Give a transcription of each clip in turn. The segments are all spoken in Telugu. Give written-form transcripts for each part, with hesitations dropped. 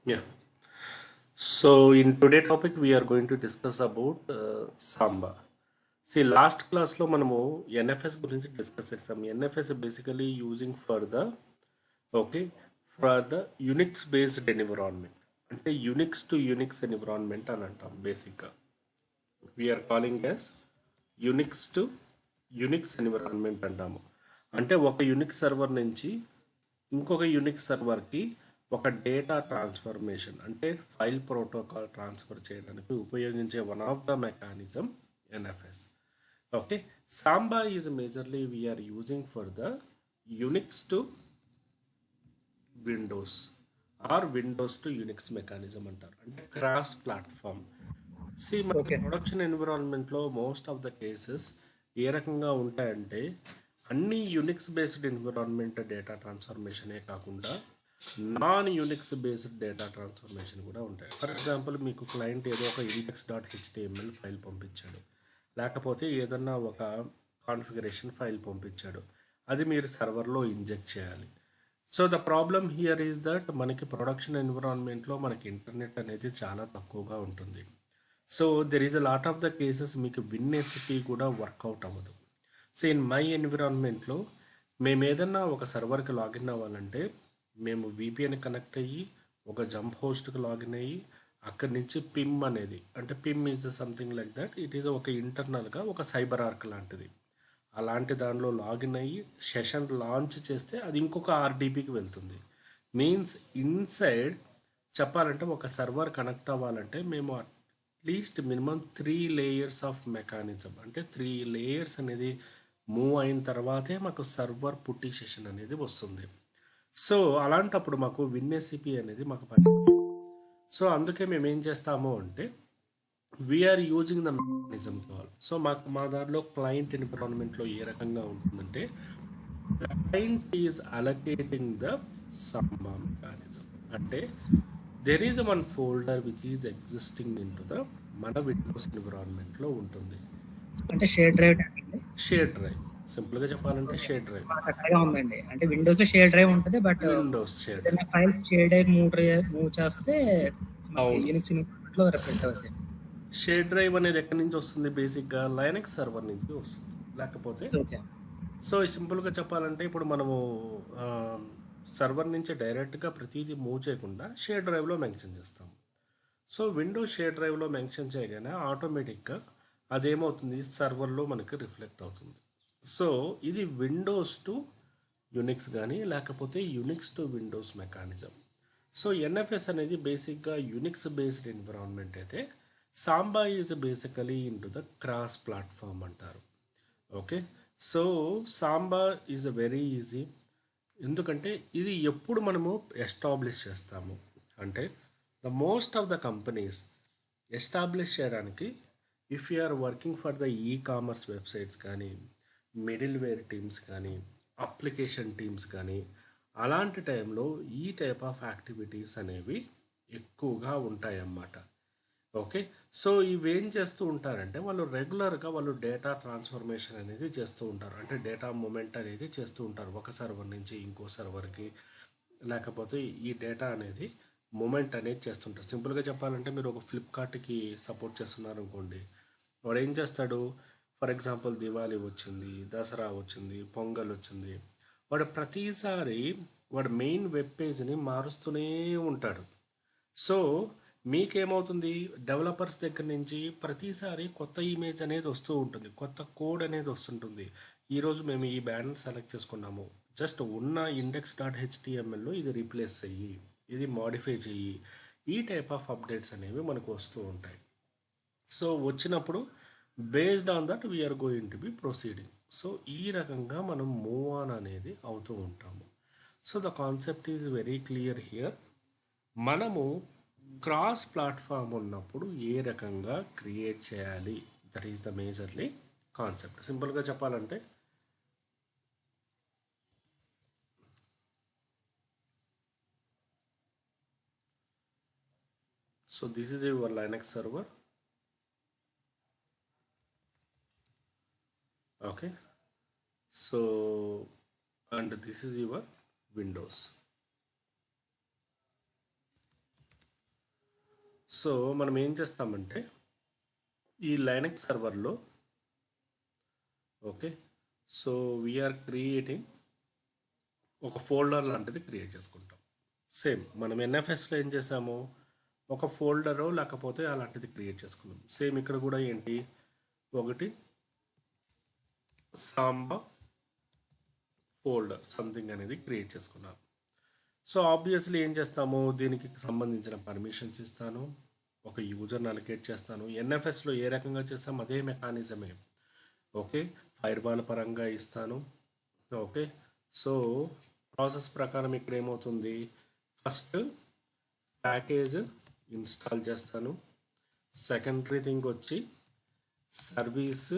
Yeah. So in today topic we are going to discuss about Samba. See last class లో మనము NFS గురించి డిస్కస్ చేస్తాం. NFS basically using okay for the Unix based environment. అంటే యూనిక్స్ టు యూనిక్స్ ఎన్విరాన్మెంట్ అని అంటాం బేసిక్గా. We are calling as Unix to Unix environment అంటాము. అంటే ఒక యూనిక్స్ సర్వర్ నుంచి ఇంకొక యూనిక్స్ సర్వర్కి ఒక డేటా ట్రాన్స్ఫర్మేషన్ అంటే ఫైల్ ప్రోటోకాల్ ట్రాన్స్ఫర్ చేయడానికి ఉపయోగించే one of the mechanism NFS. Okay, Samba is majorly we are using for the Unix to Windows or Windows to Unix mechanism అంటారు, అంటే క్రాస్ ప్లాట్ఫామ్. సి మన ఓకే. ప్రొడక్షన్ ఎన్విరాన్మెంట్లో మోస్ట్ ఆఫ్ ద కేసెస్ ఏ రకంగా ఉంటాయంటే అన్ని యూనిక్స్ బేస్డ్ ఎన్విరాన్మెంట్ డేటా ట్రాన్స్ఫర్మేషనే కాకుండా non Unix based data transformation కూడా ఉంటాయి. ఫర్ ఎగ్జాంపుల్ మీకు క్లయింట్ ఏదో ఒక index.html ఫైల్ పంపించాడు, లేకపోతే ఏదన్నా ఒక కాన్ఫిగరేషన్ ఫైల్ పంపించాడు, అది మీరు సర్వర్లో ఇంజెక్ట్ చేయాలి. So the problem here is that మనకి ప్రొడక్షన్ ఎన్విరాన్మెంట్లో మనకి ఇంటర్నెట్ అనేది చాలా తక్కువగా ఉంటుంది. So there is a lot of the cases మీకు విన్ఎస్పి కూడా వర్కౌట్ అవ్వదు. సో ఇన్ మై ఎన్విరాన్మెంట్లో మేము ఏదన్నా ఒక సర్వర్కి లాగిన్ అవ్వాలంటే మేము విపిఎన్ కనెక్ట్ అయ్యి ఒక జంప్ హోస్ట్కి లాగిన్ అయ్యి అక్కడి నుంచి పిమ్ అనేది, అంటే PIM is something like that, it is ఒక ఇంటర్నల్గా ఒక సైబర్ ఆర్క్ లాంటిది. అలాంటి దానిలో లాగిన్ అయ్యి సెషన్ లాంచ్ చేస్తే అది ఇంకొక ఆర్డీపీకి వెళ్తుంది. మీన్స్ ఇన్సైడ్ చెప్పాలంటే ఒక సర్వర్ కనెక్ట్ అవ్వాలంటే మేము at least minimum 3 layers of mechanism, అంటే 3 లేయర్స్ అనేది మూవ్ అయిన తర్వాతే మాకు సర్వర్ పుట్టి సెషన్ అనేది వస్తుంది. సో అలాంటప్పుడు మాకు విన్ఎస్సిపి అనేది మాకు సో అందుకే మేము ఏం చేస్తాము అంటే we are using the mechanism call. So మా దాంట్లో క్లయింట్ ఎన్విరాన్మెంట్లో ఏ రకంగా ఉంటుందంటే the client is allocating the Samba mechanism. అంటే there is one folder which is existing in to the మన విండోస్ ఎన్విరాన్మెంట్లో ఉంటుంది. అంటే షేర్ డ్రైవ్ షేర్ డ్రైవ్, సింపుల్గా చెప్పాలంటే షేర్ డ్రైవ్ అక్కడగా ఉందండి. అంటే విండోస్ లో షేర్ డ్రైవ్ ఉంటుంది, but Windows share drive file share drive move చేస్తే యూనిక్స్ లో రిఫ్లెక్ట్ అవుతుంది. షేర్ డ్రైవ్ అనేది ఎక్కడి నుంచి వస్తుంది? బేసిక్గా లైనక్స్ సర్వర్ నుంచి వస్తుంది. లేకపోతే సో సింపుల్గా చెప్పాలంటే ఇప్పుడు మనము సర్వర్ నుంచి డైరెక్ట్గా ప్రతిదీ మూవ్ చేయకుండా షేర్ డ్రైవ్లో మెన్షన్ చేస్తాము. సో విండోస్ షేర్ డ్రైవ్లో మెన్షన్ చేయగానే ఆటోమేటిక్గా అదేమవుతుంది, సర్వర్లో మనకి రిఫ్లెక్ట్ అవుతుంది. సో ఇది విండోస్ టు యునిక్స్ కానీ లేకపోతే Unix to Windows mechanism. So NFS అనేది బేసిక్గా యునిక్స్ బేస్డ్ ఎన్విరాన్మెంట్ అయితే Samba is basically in to the cross platform అంటారు. Okay, so Samba is very easy. ఎందుకంటే ఇది ఎప్పుడు మనము ఎస్టాబ్లిష్ చేస్తాము అంటే the most of the companies establish చేయడానికి if you are working for the commerce websites కానీ మిడిల్ వేర్ టీమ్స్ కానీ అప్లికేషన్ టీమ్స్ కానీ అలాంటి టైంలో ఈ టైప్ ఆఫ్ యాక్టివిటీస్ అనేవి ఎక్కువగా ఉంటాయన్నమాట. ఓకే, సో ఇవేం చేస్తూ ఉంటారంటే వాళ్ళు రెగ్యులర్గా వాళ్ళు డేటా ట్రాన్స్ఫర్మేషన్ అనేది చేస్తూ ఉంటారు, అంటే డేటా మూమెంట్ అనేది చేస్తూ ఉంటారు ఒక సర్వర్ నుంచి ఇంకో సర్వర్కి, లేకపోతే ఈ డేటా అనేది మూమెంట్ అనేది చేస్తుంటారు. సింపుల్గా చెప్పాలంటే మీరు ఒక ఫ్లిప్కార్ట్కి సపోర్ట్ చేస్తున్నారు అనుకోండి, వాడు ఏం చేస్తాడు, ఫర్ ఎగ్జాంపుల్ దివాళీ వచ్చింది, దసరా వచ్చింది, పొంగల్ వచ్చింది, వాడు ప్రతిసారి వాడు మెయిన్ వెబ్ పేజ్ని మారుస్తూనే ఉంటాడు. సో మీకేమవుతుంది, డెవలపర్స్ దగ్గర నుంచి ప్రతిసారి కొత్త ఇమేజ్ అనేది వస్తూ ఉంటుంది, కొత్త కోడ్ అనేది వస్తుంటుంది. ఈరోజు మేము ఈ బ్యానర్ సెలెక్ట్ చేసుకున్నాము, జస్ట్ ఉన్న index.htmlలో ఇది రీప్లేస్ చెయ్యి, ఇది మాడిఫై చెయ్యి, ఈ టైప్ ఆఫ్ అప్డేట్స్ అనేవి మనకు వస్తూ ఉంటాయి. సో వచ్చినప్పుడు based on that we are going to be proceeding. So ఈ రకంగా మనం మూవ్ ఆన్ అనేది అవుతూ ఉంటాము. So the concept is very clear here. మనము క్రాస్ ప్లాట్ఫామ్ ఉన్నప్పుడు ఏ రకంగా క్రియేట్ చేయాలి, that is the majorly concept. సింపుల్గా చెప్పాలంటే so this is your Linux server. Okay, so and this is your Windows. So మనం ఏం చేస్తామంటే ఈ లైనక్స్ సర్వర్లో ఓకే సో వీఆర్ క్రియేటింగ్ ఒక ఫోల్డర్ లాంటిది క్రియేట్ చేసుకుంటాం. సేమ్ మనం ఎన్ఎఫ్ఎస్లో ఏం చేసాము, ఒక ఫోల్డరో లేకపోతే అలాంటిది క్రియేట్ చేసుకున్నాం. సేమ్ ఇక్కడ కూడా ఏంటి, ఒకటి సాంబా ఫోల్డర్ సంథింగ్ అనేది క్రియేట్ చేసుకున్నాను. సో ఆబ్వియస్లీ ఏం చేస్తాము, దీనికి సంబంధించిన పర్మిషన్స్ ఇస్తాను, ఒక యూజర్ని అలొకేట్ చేస్తాను. ఎన్ఎఫ్ఎస్లో ఏ రకంగా చేస్తాం అదే మెకానిజమే. ఓకే, ఫైర్వాల్ పరంగా ఇస్తాను. ఓకే, సో ప్రాసెస్ ప్రకారం ఇక్కడ ఏమవుతుంది, ఫస్ట్ ప్యాకేజ్ ఇన్స్టాల్ చేస్తాను, సెకండరీ థింగ్ వచ్చి సర్వీస్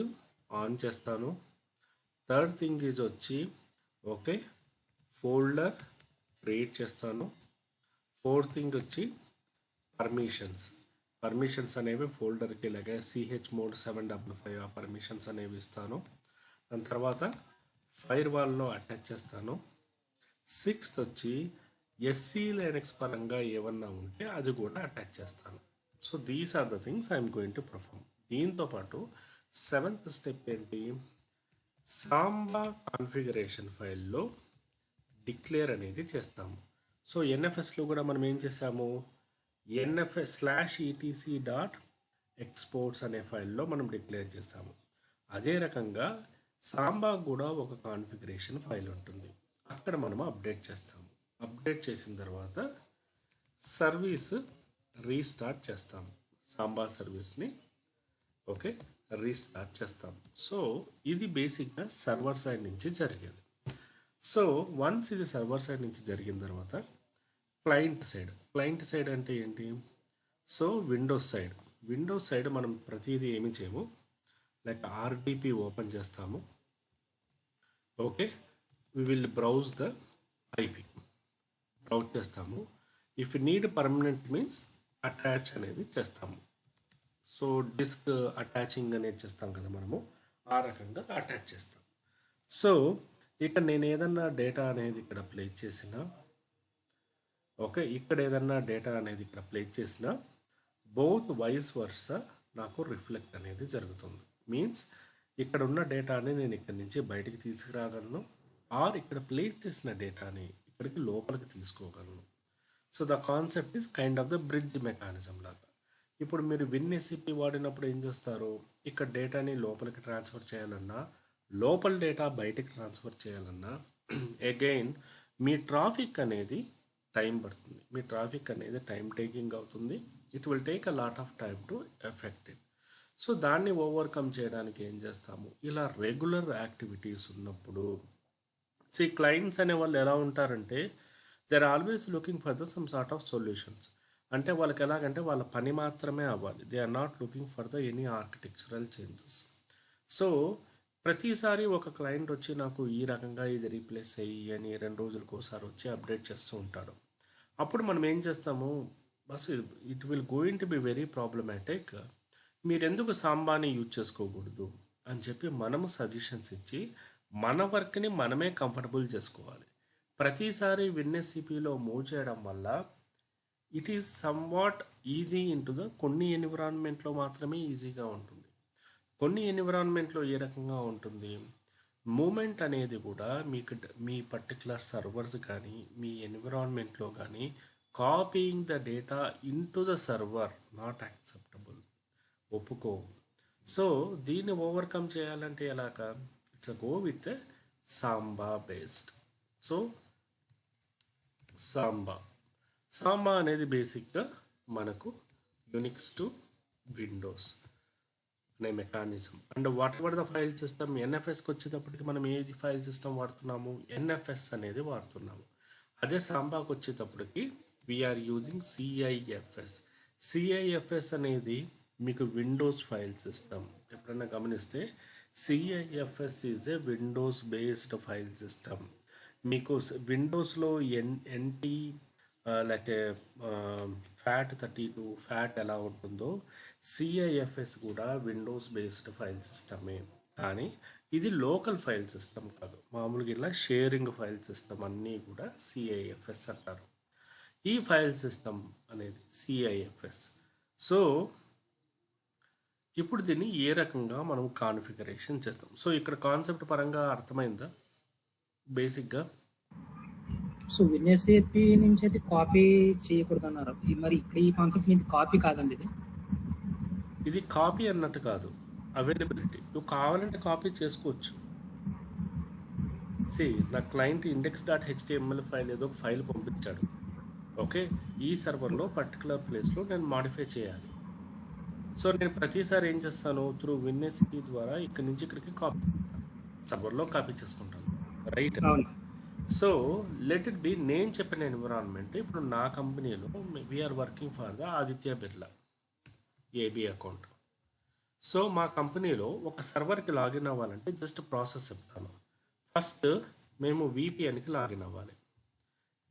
ఆన్ చేస్తాను, థర్డ్ థింగ్ ఈజ్ వచ్చి ఓకే ఫోల్డర్ క్రియేట్ చేస్తాను, ఫోర్త్ థింగ్ వచ్చి పర్మిషన్స్ అనేవి ఫోల్డర్కి ఇలాగే సిహెచ్ మోడ్ 755 ఆ పర్మిషన్స్ అనేవి ఇస్తాను. దాని తర్వాత ఫైర్ వాల్లో అటాచ్ చేస్తాను. సిక్స్త్ వచ్చి ఎస్సీ లైనక్స్ పరంగా ఏమన్నా ఉంటే అది కూడా అటాచ్ చేస్తాను. So these are the things I'm going to perform. దీంతోపాటు సెవెంత్ స్టెప్ ఏంటి, సాంబా కాన్ఫిగరేషన్ ఫైల్లో డిక్లేర్ అనేది చేస్తాము. సో ఎన్ఎఫ్ఎస్లో కూడా మనం ఏం చేసాము, nfs/etc.exports అనే ఫైల్లో మనం డిక్లేర్ చేసాము. అదే రకంగా సాంబా కూడా ఒక కాన్ఫిగరేషన్ ఫైల్ ఉంటుంది, అక్కడ మనం అప్డేట్ చేస్తాము. అప్డేట్ చేసిన తర్వాత సర్వీస్ రీస్టార్ట్ చేస్తాము, సాంబా సర్వీస్ని ఓకే రీస్టార్ట్ చేస్తాం. సో ఇది బేసిక్గా సర్వర్ సైడ్ నుంచి జరిగేది. సో వన్స్ ఇది సర్వర్ సైడ్ నుంచి జరిగిన తర్వాత క్లయింట్ సైడ్ అంటే ఏంటి, సో విండోస్ సైడ్ మనం ప్రతిదీ ఏమి చేయము, లైక్ ఆర్డిపి ఓపెన్ చేస్తాము. Okay, we will browse the IP, browse చేస్తాము. If need permanent means attach అనేది చేస్తాము. సో డిస్క్ అటాచింగ్ అనేది చేస్తాం కదా మనము, ఆ రకంగా అటాచ్ చేస్తాం. సో ఇక్కడ నేను ఏదన్నా డేటా అనేది ఇక్కడ ప్లేస్ చేసిన ఓకే, ఇక్కడ ఏదన్నా డేటా అనేది ఇక్కడ ప్లేస్ చేసిన బోత్ వైస్ వర్స నాకు రిఫ్లెక్ట్ అనేది జరుగుతుంది. మీన్స్ ఇక్కడ ఉన్న డేటాని నేను ఇక్కడి నుంచి బయటికి తీసుకురాగలను, ఆర్ ఇక్కడ ప్లేస్ చేసిన డేటాని ఇక్కడికి లోపలికి తీసుకోగలను. So the concept is kind of the bridge mechanism లాగా. ఇప్పుడు మీరు WinSCP వాడినప్పుడు ఏం చేస్తారు, ఇక్కడ డేటాని లోపలికి ట్రాన్స్ఫర్ చేయాలన్నా, లోపల డేటా బయటికి ట్రాన్స్ఫర్ చేయాలన్నా అగైన్ మీ ట్రాఫిక్ అనేది టైం పడుతుంది, మీ ట్రాఫిక్ అనేది టైం టేకింగ్ అవుతుంది. It will take a lot of time to effect it. So దాన్ని ఓవర్కమ్ చేయడానికి ఏం చేస్తాము, ఇలా రెగ్యులర్ యాక్టివిటీస్ ఉన్నప్పుడు క్లయింట్స్ అనే వాళ్ళు ఎలా ఉంటారంటే they are always looking for the some sort of solutions. అంటే వాళ్ళకి ఎలాగంటే వాళ్ళ పని మాత్రమే అవ్వాలి, they are not looking for the any architectural changes. So ప్రతిసారి ఒక క్లయింట్ వచ్చి నాకు ఈ రకంగా ఇది రీప్లేస్ అయ్యి అని 2 రోజులకు ఒకసారి వచ్చి అప్డేట్ చేస్తూ ఉంటాడు. అప్పుడు మనం ఏం చేస్తాము, bus it will going to be very problematic, మీరెందుకు సాంబాని యూజ్ చేసుకోకూడదు అని చెప్పి మనము సజెషన్స్ ఇచ్చి మన వర్క్ని మనమే కంఫర్టబుల్ చేసుకోవాలి. ప్రతిసారి WinSCPలో మూవ్ చేయడం వల్ల it is somewhat easy into కొన్ని ఎన్విరాన్మెంట్లో మాత్రమే ఈజీగా ఉంటుంది, కొన్ని ఎన్విరాన్మెంట్లో ఏ రకంగా ఉంటుంది, మూమెంట్ అనేది కూడా మీకు మీ పర్టికులర్ సర్వర్స్ కానీ మీ ఎన్విరాన్మెంట్లో కానీ copying the data into the server not acceptable, ఒప్పుకో. సో దీన్ని ఓవర్కమ్ చేయాలంటే ఎలాగా, it's go with Samba based. So Samba అనేది బేసిక్గా మనకు యూనిక్స్ టు విండోస్ అనే mechanism. And whatever the file system, ఎన్ఎఫ్ఎస్కి వచ్చేటప్పటికి మనం ఏది ఫైల్ సిస్టమ్ వాడుతున్నాము, ఎన్ఎఫ్ఎస్ అనేది వాడుతున్నాము. అదే సాంబాకి వచ్చేటప్పటికి వీఆర్ యూజింగ్ సిఐఎఫ్ఎస్ అనేది మీకు విండోస్ ఫైల్ సిస్టమ్. ఎప్పుడైనా గమనిస్తే CIFS is a Windows based file system. మీకు విండోస్లో ఎన్టీ లైక్ FAT32 ఫ్యాట్ ఎలా ఉంటుందో సిఐఎఫ్ఎస్ కూడా విండోస్ బేస్డ్ ఫైల్ సిస్టమే. కానీ ఇది లోకల్ ఫైల్ సిస్టమ్ కాదు, మామూలుగా ఇలా షేరింగ్ ఫైల్ సిస్టమ్ అన్నీ కూడా సిఐఎఫ్ఎస్ అంటారు. ఈ ఫైల్ సిస్టమ్ అనేది సిఐఎఫ్ఎస్. సో ఇప్పుడు దీన్ని ఏ రకంగా మనం కాన్ఫిగరేషన్ చేస్తాం? సో ఇక్కడ కాన్సెప్ట్ పరంగా అర్థమైందా బేసిక్గా? సో విన్ఎస్ఏపి నుంచి అయితే కాపీ చేయకూడదు అన్నారు. మరి ఇక్కడ ఈ కాన్సెప్ట్ మీద కాపీ కాదండి ఇది. ఇది కాపీ అన్నట్టు కాదు, అవైలబిలిటీ. నువ్వు కావాలంటే కాపీ చేసుకోవచ్చు. నా క్లయింట్ index.html ఫైల్ ఏదో ఒక ఫైల్ పంపించాడు. ఓకే, ఈ సర్వర్లో పర్టికులర్ ప్లేస్లో నేను మాడిఫై చేయాలి. సో నేను ప్రతిసారి ఏం చేస్తాను, త్రూ విన్ఎస్ఏపి ద్వారా ఇక్కడి నుంచి ఇక్కడికి కాపీ సర్వర్లో కాపీ చేసుకుంటాను, right? So let it be నేను చెప్పిన ఎన్విరాన్మెంట్. ఇప్పుడు నా కంపెనీలో we are working for the Aditya Birla AB account. So మా కంపెనీలో ఒక సర్వర్కి లాగిన్ అవ్వాలంటే జస్ట్ ప్రాసెస్ చెప్తాను. ఫస్ట్ మేము VPNకి లాగిన్ అవ్వాలి.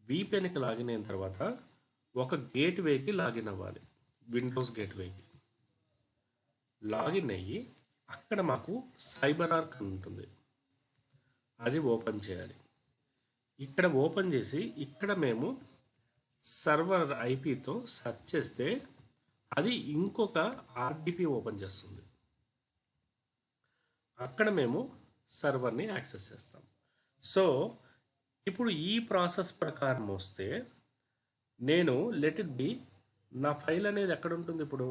VPNకి లాగిన్ అయిన తర్వాత ఒక గేట్వేకి లాగిన్ అవ్వాలి. విండోస్ గేట్వేకి లాగిన్ అయ్యి అక్కడ మాకు సైబరార్క్ ఉంటుంది, అది ఓపెన్ చేయాలి. ఇక్కడ ఓపెన్ చేసి ఇక్కడ మేము సర్వర్ ఐపీతో సెర్చ్ చేస్తే అది ఇంకొక RDP ఓపెన్ చేస్తుంది. అక్కడ మేము సర్వర్ని యాక్సెస్ చేస్తాం. సో ఇప్పుడు ఈ ప్రాసెస్ ప్రకారం వస్తే నేను లెట్ ఇట్ బి నా ఫైల్ అనేది ఎక్కడ ఉంటుంది? ఇప్పుడు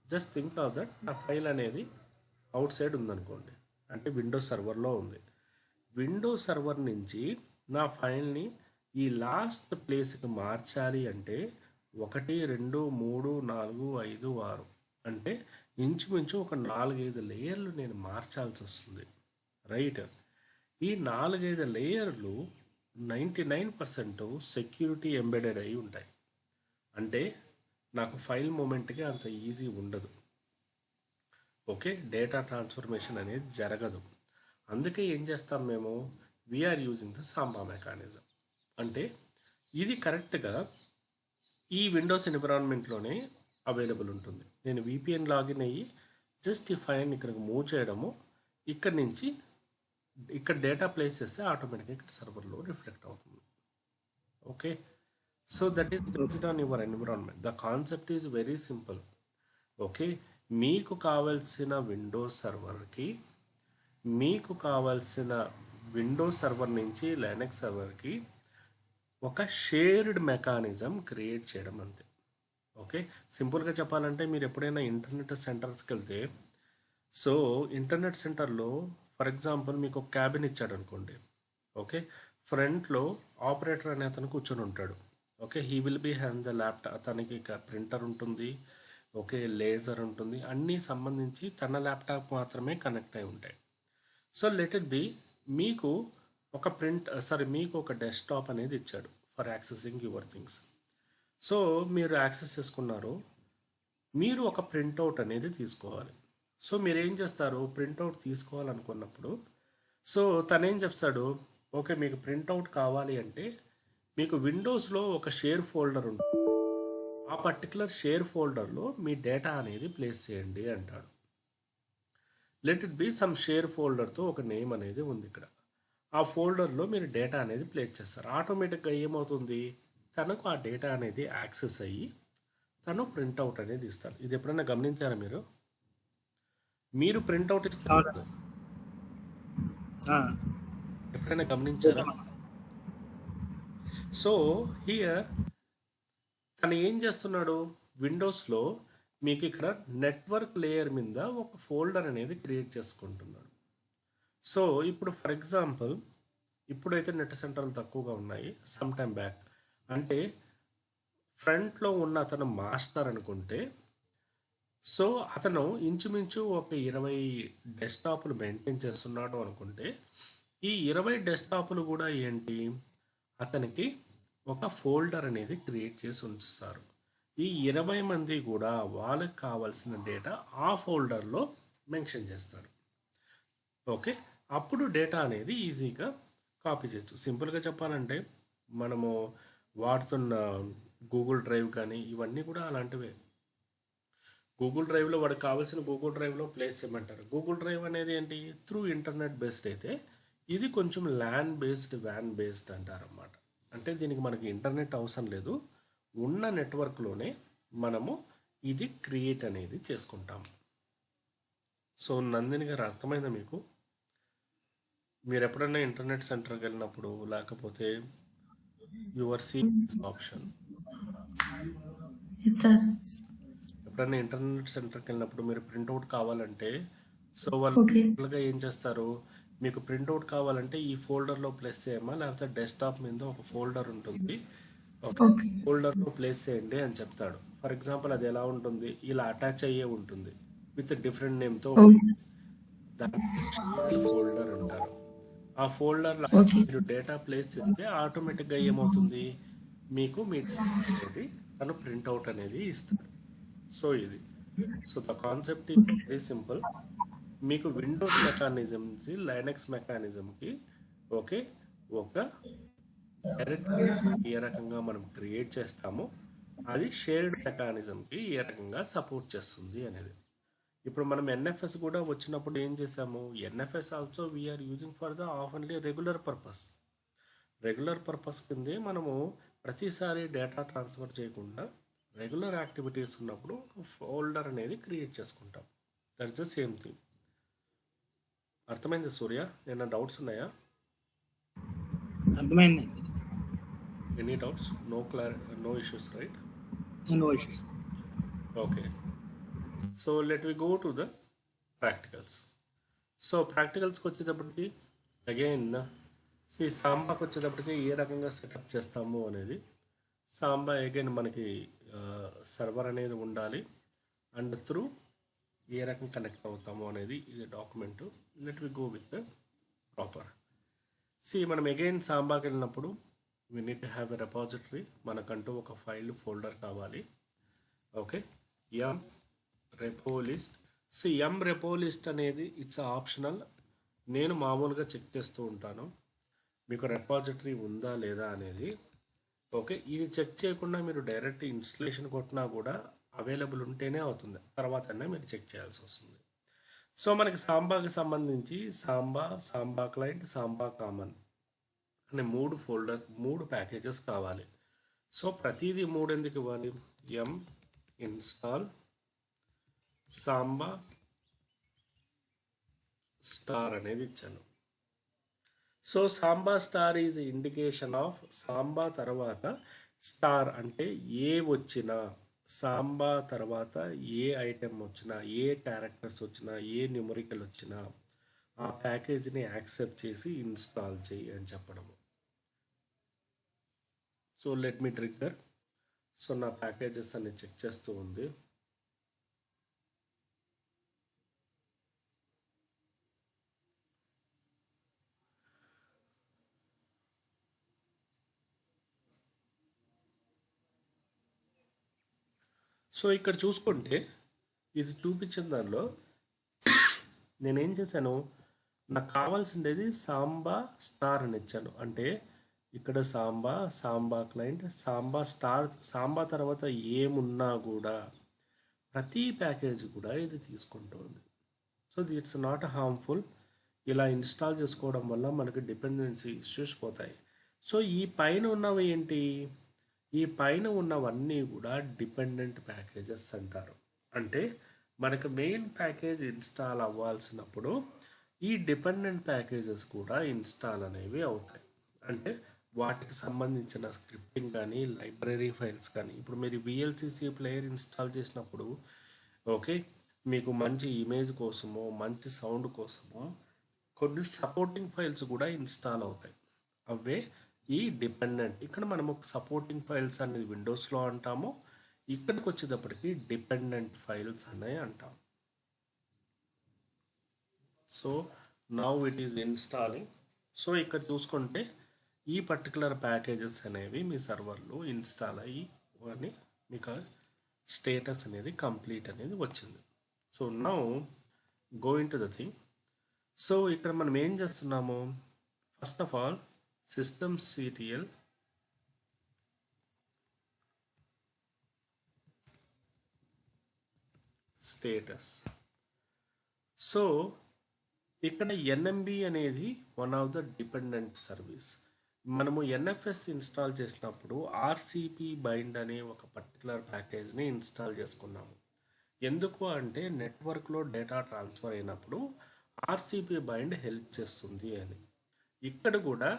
జస్ట్ థింక్ ఆఫ్ దట్, నా ఫైల్ అనేది అవుట్ సైడ్ ఉందనుకోండి, అంటే విండోస్ సర్వర్లో ఉంది. విండోస్ సర్వర్ నుంచి నా ఫైల్ని ఈ లాస్ట్ ప్లేస్కి మార్చాలి అంటే 1 2 3 4 5 6 అంటే ఇంచుమించు ఒక 4-5 లేయర్లు నేను మార్చాల్సి వస్తుంది, రైట్? ఈ 4-5 లేయర్లు 99% సెక్యూరిటీ ఎంబెడెడ్ అయి ఉంటాయి. అంటే నాకు ఫైల్ మూమెంట్కి అంత ఈజీ ఉండదు. ఓకే, డేటా ట్రాన్స్ఫర్మేషన్ అనేది జరగదు. అందుకే ఏం చేస్తాం మేము, we are using the Samba mechanism. అంటే ఇది కరెక్ట్గా ఈ విండోస్ ఎన్విరాన్మెంట్లోనే అవైలబుల్ ఉంటుంది. నేను VPN లాగిన్ అయ్యి జస్ట్ ఈ ఫైల్ని ఇక్కడికి మూవ్ చేయడము, ఇక్కడ నుంచి ఇక్కడ డేటా ప్లేస్ చేస్తే ఆటోమేటిక్గా ఇక్కడ సర్వర్లో రిఫ్లెక్ట్ అవుతుంది. Okay, so that is based on your environment. The concept is very simple. Okay, మీకు కావాల్సిన విండోస్ సర్వర్కి, మీకు కావాల్సిన విండోస్ సర్వర్ నుంచి లైనక్స్ సర్వర్కి ఒక షేర్డ్ మెకానిజం క్రియేట్ చేయడం అంతే. ఓకే, సింపుల్గా చెప్పాలంటే మీరు ఎప్పుడైనా ఇంటర్నెట్ సెంటర్స్కి వెళ్తే, సో ఇంటర్నెట్ సెంటర్లో ఫర్ ఎగ్జాంపుల్ మీకు ఒక క్యాబిన్ ఇచ్చాడు అనుకోండి. ఓకే, ఫ్రంట్లో ఆపరేటర్ అనే అతను కూర్చొని ఉంటాడు. Okay, he will be hand the laptop, తనకి ప్రింటర్ ఉంటుంది, ఓకే, లేజర్ ఉంటుంది, అన్నీ సంబంధించి తన ల్యాప్టాప్ మాత్రమే కనెక్ట్ అయి ఉంటాయి. సో లెట్ ఇట్ బి మీకు ఒక మీకు ఒక డెస్క్టాప్ అనేది ఇచ్చాడు for accessing your things. So మీరు యాక్సెస్ చేసుకున్నారు, మీరు ఒక ప్రింట్అవుట్ అనేది తీసుకోవాలి. సో మీరు ఏం చేస్తారు, ప్రింట్అవుట్ తీసుకోవాలనుకున్నప్పుడు సో తనేం చెప్తాడు, ఓకే మీకు ప్రింట్అవుట్ కావాలి అంటే మీకు విండోస్లో ఒక షేర్ ఫోల్డర్ ఉంటుంది, ఆ పర్టికులర్ షేర్ ఫోల్డర్లో మీ డేటా అనేది ప్లేస్ చేయండి అంటాడు. Let it be some share ఫోల్డర్తో ఒక నేమ్ అనేది ఉంది ఇక్కడ. ఆ ఫోల్డర్లో మీరు డేటా అనేది ప్లేస్ చేస్తారు. ఆటోమేటిక్గా ఏమవుతుంది, తనకు ఆ డేటా అనేది యాక్సెస్ అయ్యి తను ప్రింట్అవుట్ అనేది ఇస్తారు. ఇది ఎప్పుడైనా గమనించారా మీరు? మీరు ప్రింట్అవుట్ ఇస్తారు ఎప్పుడైనా గమనించారా? సో హియర్ తను ఏం చేస్తున్నాడు, విండోస్లో మీకు ఇక్కడ నెట్వర్క్ లేయర్ మీద ఒక ఫోల్డర్ అనేది క్రియేట్ చేసుకుంటున్నాడు. సో ఇప్పుడు ఫర్ ఎగ్జాంపుల్ ఇప్పుడైతే నెట్ సెంటర్లు తక్కువగా ఉన్నాయి, సమ్ టైమ్ బ్యాక్ అంటే ఫ్రంట్లో ఉన్న అతను మాస్టర్ అనుకుంటే, సో అతను ఇంచుమించు ఒక 20 డెస్క్టాప్లు మెయింటైన్ చేస్తున్నాడు అనుకుంటే, ఈ 20 డెస్క్టాప్లు కూడా ఏంటి, అతనికి ఒక ఫోల్డర్ అనేది క్రియేట్ చేసి ఉంచుతారు. ఈ 20 మంది కూడా వాళ్ళకి కావాల్సిన డేటా ఆ ఫోల్డర్లో మెన్షన్ చేస్తారు. ఓకే, అప్పుడు డేటా అనేది ఈజీగా కాపీ చేయొచ్చు. సింపుల్గా చెప్పాలంటే మనము వాడుతున్న గూగుల్ డ్రైవ్ కానీ ఇవన్నీ కూడా అలాంటివే. గూగుల్ డ్రైవ్లో వాడికి కావాల్సిన గూగుల్ డ్రైవ్లో ప్లేస్ చేయమంటారు. గూగుల్ డ్రైవ్ అనేది ఏంటి, త్రూ ఇంటర్నెట్ బేస్డ్ అయితే ఇది కొంచెం ల్యాన్ బేస్డ్ వ్యాన్ బేస్డ్ అంటారన్నమాట. అంటే దీనికి మనకి ఇంటర్నెట్ అవసరం లేదు, ఉన్న నెట్వర్క్లోనే మనము ఇది క్రియేట్ అనేది చేసుకుంటాం. సో నందిని గారు అర్థమైందా మీకు? మీరు ఎప్పుడైనా ఇంటర్నెట్ సెంటర్కి వెళ్ళినప్పుడు లేకపోతే your see option yes sir. ఎప్పుడైనా ఇంటర్నెట్ సెంటర్కి వెళ్ళినప్పుడు మీరు ప్రింట్అవుట్ కావాలంటే సో వాళ్ళు ఓకే. గా ఏం చేస్తారు, మీకు ప్రింట్అవుట్ కావాలంటే ఈ ఫోల్డర్లో ప్లేస్ చేయమా లేకపోతే డెస్క్టాప్ మీద ఒక ఫోల్డర్ ఉంటుంది, ఒక ఓకే. ఫోల్డర్లో ప్లేస్ చేయండి అని చెప్తాడు. ఫర్ ఎగ్జాంపుల్ అది ఎలా ఉంటుంది, ఇలా అటాచ్ అయ్యే ఉంటుంది విత్ డిఫరెంట్ నేమ్తో, ఓకే. దాన్ని ఫోల్డర్ అంటారు. ఆ ఫోల్డర్లో ఓకే. మీరు డేటా ప్లేస్ చేస్తే ఆటోమేటిక్గా ఏమవుతుంది, మీకు మీ అనేది తను ప్రింట్అవుట్ అనేది ఇస్తాడు. సో ఇది so the concept is very simple. మీకు విండోస్ మెకానిజం నుంచి లైనక్స్ మెకానిజంకి ఓకే ఒక డైరెక్ట్ ఏ రకంగా మనం క్రియేట్ చేస్తామో అది షేర్డ్ మెకానిజంకి ఏ రకంగా సపోర్ట్ చేస్తుంది అనేది. ఇప్పుడు మనం ఎన్ఎఫ్ఎస్ కూడా వచ్చినప్పుడు ఏం చేసాము, NFS also we are using for the oftenly regular purpose. Regular purpose కిందే మనము ప్రతిసారి డేటా ట్రాన్స్ఫర్ చేయకుండా రెగ్యులర్ యాక్టివిటీస్ ఉన్నప్పుడు ఒక ఫోల్డర్ అనేది క్రియేట్ చేసుకుంటాం. That's the same thing. అర్థమైంది సూర్య? ఏమైనా డౌట్స్ ఉన్నాయా? అర్థమైందండి. Any doubts? No issues right? No issues. Okay, so let we go to the practicals. సో ప్రాక్టికల్స్కి వచ్చేటప్పటికి అగైన్ సాంబాకి వచ్చేటప్పటికి ఏ రకంగా సెటప్ చేస్తాము అనేది. సాంబా అగైన్ మనకి సర్వర్ అనేది ఉండాలి అండ్ త్రూ ఏ రకం కనెక్ట్ అవుతాము అనేది ఇది document. Let we go with the proper. మనం అగైన్ సాంబాకి వెళ్ళినప్పుడు we need to have a repository. మనకంటూ ఒక ఫైల్ ఫోల్డర్ కావాలి. Okay, yum repo list. Yum repo list అనేది ఇట్స్ ఆప్షనల్. నేను మామూలుగా చెక్ చేస్తూ ఉంటాను మీకు రెపాజిటరీ ఉందా లేదా అనేది. ఓకే, ఇది చెక్ చేయకుండా మీరు డైరెక్ట్ ఇన్స్టలేషన్ కొట్టినా కూడా అవైలబుల్ ఉంటేనే అవుతుంది, తర్వాత మీరు చెక్ చేయాల్సి వస్తుంది. సో మనకి సాంబాకి సంబంధించి సాంబా క్లయింట్, సాంబా కామన్ అనే మూడు ప్యాకేజెస్ కావాలి. సో ప్రతిదీ 3 ఎందుకు ఇవ్వాలి, ఎం ఇన్స్టాల్ సాంబా స్టార్ అనేది ఇచ్చాను. So Samba star is indication of Samba తర్వాత స్టార్ అంటే ఏ వచ్చినా, సాంబా తర్వాత ఏ ఐటెం వచ్చినా, ఏ క్యారెక్టర్స్ వచ్చినా, ఏ న్యూమరికల్ వచ్చినా ఆ ప్యాకేజీని యాక్సెప్ట్ చేసి ఇన్స్టాల్ చేయి అని చెప్పడము. సో లెట్ మీ ట్రిగ్గర్. సో నా ప్యాకేజెస్ అన్ని చెక్ చేస్తూ ఉంది. సో ఇక్కడ చూసుకుంటే ఇది చూపించిన దానిలో నేనేం చేశాను, నాకు కావాల్సిండేది సాంబా స్టార్ అని ఇచ్చాను. అంటే ఇక్కడ సాంబా క్లయింట్, సాంబా స్టార్, సాంబా తర్వాత ఏమున్నా కూడా ప్రతి ప్యాకేజ్ కూడా ఇది తీసుకుంటుంది. So it's not harmful. ఇలా ఇన్స్టాల్ చేసుకోవడం వల్ల మనకి డిపెండెన్సీ ఇష్యూస్ పోతాయి. సో ఈ పైన ఉన్నవి ఏంటి, ఈ పైన ఉన్నవన్నీ కూడా డిపెండెంట్ ప్యాకేజెస్ అంటారు. అంటే మనకు మెయిన్ ప్యాకేజ్ ఇన్స్టాల్ అవ్వాల్సినప్పుడు ఈ డిపెండెంట్ ప్యాకేజెస్ కూడా ఇన్స్టాల్ అనేవి అవుతాయి. అంటే వాటికి సంబంధించిన స్క్రిప్టింగ్ కానీ లైబ్రరీ ఫైల్స్ కానీ, ఇప్పుడు మీరు విఎల్సిసి ప్లేయర్ ఇన్స్టాల్ చేసినప్పుడు ఓకే మీకు మంచి ఇమేజ్ కోసమో మంచి సౌండ్ కోసమో కొన్ని సపోర్టింగ్ ఫైల్స్ కూడా ఇన్స్టాల్ అవుతాయి. అవే ఈ డిపెండెంట్. ఇక్కడ మనము సపోర్టింగ్ ఫైల్స్ అనేది విండోస్లో అంటాము, ఇక్కడికి వచ్చేటప్పటికి డిపెండెంట్ ఫైల్స్ అనేవి అంటాం. So now it is installing. So ఇక్కడ చూసుకుంటే ఈ పర్టికులర్ ప్యాకేజెస్ అనేవి మీ సర్వర్లో ఇన్స్టాల్ అయ్యి అని మీకు స్టేటస్ అనేది కంప్లీట్ అనేది వచ్చింది. So now going to the thing. So ఇక్కడ మనం ఏం చేస్తున్నాము, first of all systemctl status. So ఇక్కడ ఎన్ఎంబి అనేది one of the dependent service. మనము ఎన్ఎఫ్ఎస్ ఇన్స్టాల్ చేసినప్పుడు ఆర్సిపి బైండ్ అనే ఒక పర్టికులర్ ప్యాకేజ్ని ఇన్స్టాల్ చేసుకున్నాము. ఎందుకు అంటే నెట్వర్క్లో డేటా ట్రాన్స్ఫర్ అయినప్పుడు ఆర్సిపి బైండ్ హెల్ప్ చేస్తుంది అని. ఇక్కడ కూడా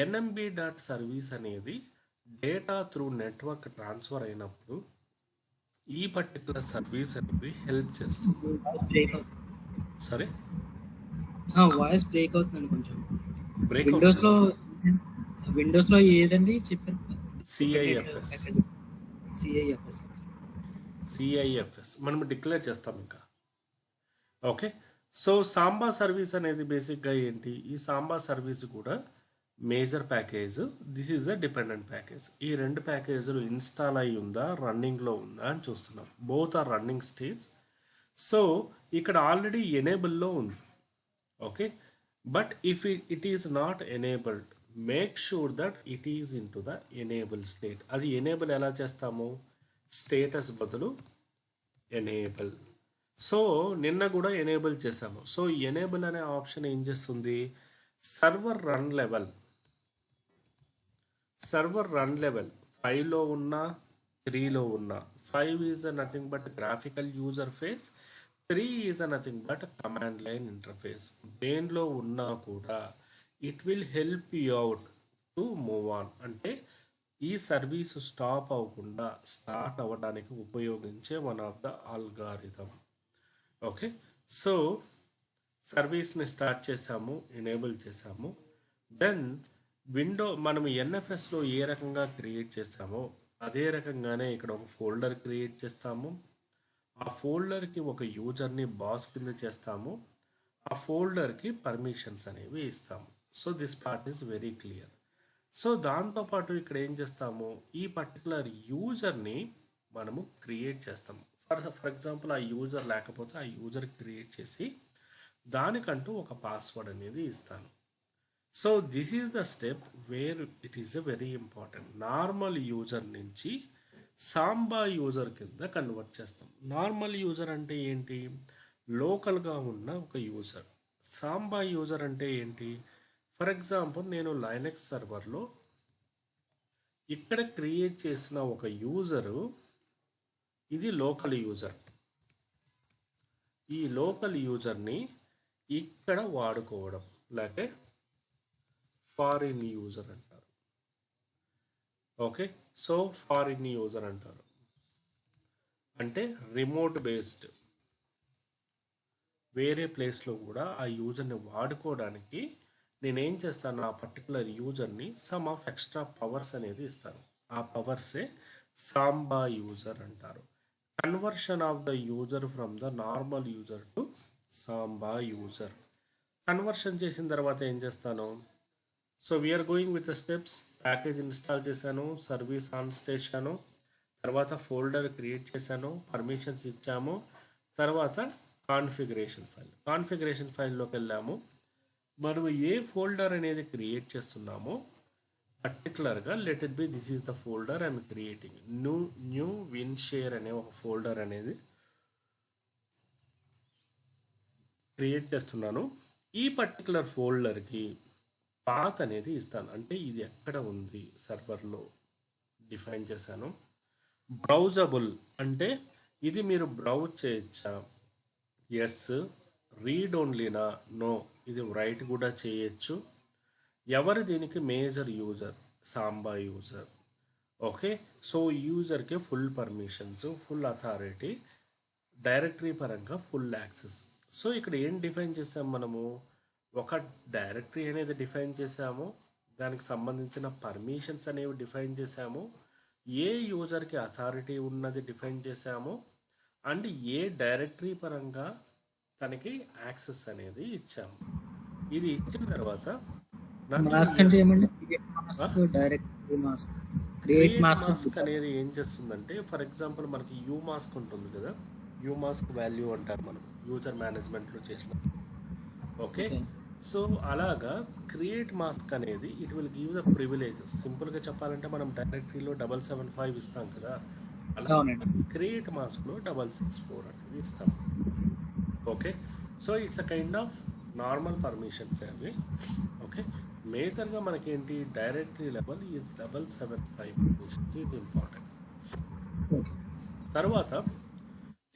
ఎన్ఎంబి డాట్ సర్వీస్ అనేది డేటా త్రూ నెట్వర్క్ ట్రాన్స్ఫర్ అయినప్పుడు ఈ పర్టికులర్ సర్వీస్ అనేది హెల్ప్ చేస్తుంది. వాయిస్ బ్రేక్ అవుతుంది. సరే, వాయిస్ బ్రేక్ అవుతుందండి కొంచెం. బ్రేక్ విండోస్ లో ఏదండి చెప్పారు? సిఐఎఫ్ఎస్. సిఐఎఫ్ఎస్. సిఐఎఫ్ఎస్ మనం డిక్లేర్ చేస్తాం ఇంకా. ఓకే, సో సాంబా సర్వీస్ అనేది బేసిక్గా ఏంటి? ఈ సాంబా సర్వీస్ కూడా major package, this is a dependent package. ఈ రెండు ప్యాకేజీలు ఇన్స్టాల్ అయి ఉందా, రన్నింగ్లో ఉందా అని చూస్తున్నాం. Both are running stage. So ఇక్కడ ఆల్రెడీ ఎనేబుల్లో ఉంది. Okay, but if it is not enabled, make sure that it is in to the enable state. అది ఎనేబుల్ ఎలా చేస్తాము? స్టేటస్ బదులు ఎనేబుల్. సో నిన్న కూడా ఎనేబుల్ చేసాము. సో ఎనేబుల్ అనే ఆప్షన్ ఏం చేస్తుంది? సర్వర్ రన్ లెవెల్ 5లో ఉన్న 3లో ఉన్న 5 is nothing but graphical user face, 3 is nothing but command line interface. దేనిలో ఉన్నా కూడా it will help you out to move on. అంటే ఈ సర్వీస్ స్టాప్ అవ్వకుండా స్టార్ట్ అవ్వడానికి ఉపయోగించే one of the algorithm. Okay, so సర్వీస్ని స్టార్ట్ చేసాము, ఎనేబుల్ చేసాము. దెన్ మనం ఎన్ఎఫ్ఎస్లో ఏ రకంగా క్రియేట్ చేస్తామో అదే రకంగానే ఇక్కడ ఒక ఫోల్డర్ క్రియేట్ చేస్తాము. ఆ ఫోల్డర్కి ఒక యూజర్ని బాస్ కింద చేస్తాము. ఆ ఫోల్డర్కి పర్మిషన్స్ అనేవి ఇస్తాము. So this part is very clear. So దాంతోపాటు ఇక్కడ ఏం చేస్తాము? ఈ పర్టికులర్ యూజర్ని మనము క్రియేట్ చేస్తాము. ఫర్ ఎగ్జాంపుల్ ఆ యూజర్ లేకపోతే ఆ యూజర్ క్రియేట్ చేసి దానికంటూ ఒక పాస్వర్డ్ అనేది ఇస్తాను. So this is the step where it is a very important. Normal user నుంచి సాంబా యూజర్ కింద కన్వర్ట్ చేస్తాం. నార్మల్ యూజర్ అంటే ఏంటి? లోకల్గా ఉన్న ఒక యూజర్. సాంబా యూజర్ అంటే ఏంటి? ఫర్ ఎగ్జాంపుల్ నేను లైనక్స్ సర్వర్లో ఇక్కడ క్రియేట్ చేసిన ఒక యూజరు, ఇది లోకల్ యూజర్. ఈ లోకల్ యూజర్ని ఇక్కడ వాడుకోవడం, లేక ఫారిన్ యూజర్ అంటారు. ఓకే, సో ఫారిన్ యూజర్ అంటారు అంటే రిమోట్ బేస్డ్, వేరే ప్లేస్లో కూడా ఆ యూజర్ని వాడుకోవడానికి నేనేం చేస్తాను? ఆ పర్టికులర్ యూజర్ని సమ్ ఆఫ్ ఎక్స్ట్రా పవర్స్ అనేది ఇస్తాను. ఆ పవర్సే సాంబా యూజర్ అంటారు. Conversion of the user from the normal user to Samba user. Conversion చేసిన తర్వాత ఏం చేస్తాను? So we are going with the steps. Package install చేశాను, సర్వీస్ ఆన్ చేశాను, తర్వాత ఫోల్డర్ క్రియేట్ చేశాను, పర్మిషన్స్ ఇచ్చాము, తర్వాత కాన్ఫిగరేషన్ ఫైల్లోకి వెళ్ళాము. మనం ఏ ఫోల్డర్ అనేది క్రియేట్ చేస్తున్నామో పర్టికులర్గా let it B this is the folder I'm creating. New win share అనే ఒక ఫోల్డర్ అనేది క్రియేట్ చేస్తున్నాను. ఈ పర్టికులర్ ఫోల్డర్కి పాత్ అనేది ఇస్తాను. అంటే ఇది ఎక్కడ ఉంది సర్వర్లో డిఫైన్ చేశాను. బ్రౌజబుల్ అంటే ఇది మీరు బ్రౌజ్ చేయొచ్చా? ఎస్. రీడ్ ఓన్లీనా? నో. ఇది రైట్ కూడా చేయొచ్చు. ఎవరు దీనికి major user? Samba user. Okay, so యూజర్కి full permissions, full authority, directory పరంగా ఫుల్ యాక్సెస్. సో ఇక్కడ ఏం డిఫైన్ చేసాము? మనము ఒక డైరెక్టరీ అనేది డిఫైన్ చేసాము, దానికి సంబంధించిన పర్మిషన్స్ అనేవి డిఫైన్ చేసాము, ఏ యూజర్కి అథారిటీ ఉన్నది డిఫైన్ చేసాము, అండ్ ఏ డైరెక్టరీ పరంగా తనకి యాక్సెస్ అనేది ఇచ్చాము. ఇది ఇచ్చిన తర్వాత క్రియేట్ మాస్క్ అనేది ఏం చేస్తుందంటే, ఫర్ ఎగ్జాంపుల్ మనకి యూ మాస్క్ ఉంటుంది కదా, యూ మాస్క్ వాల్యూ అంటారు మనం యూజర్ మేనేజ్మెంట్లో చేసిన. ఓకే, సో అలాగా క్రియేట్ మాస్క్ అనేది it will give the privileges. సింపుల్గా చెప్పాలంటే మనం డైరెక్టరీలో 775 ఇస్తాం కదా, అలా క్రియేట్ మాస్క్లో 664 అనేది ఇస్తాం. Okay, so it's a kind of normal permissions అవి. ఓకే, మేజర్గా మనకేంటి directory level is level 7.5 permissions is important. Okay. తర్వాత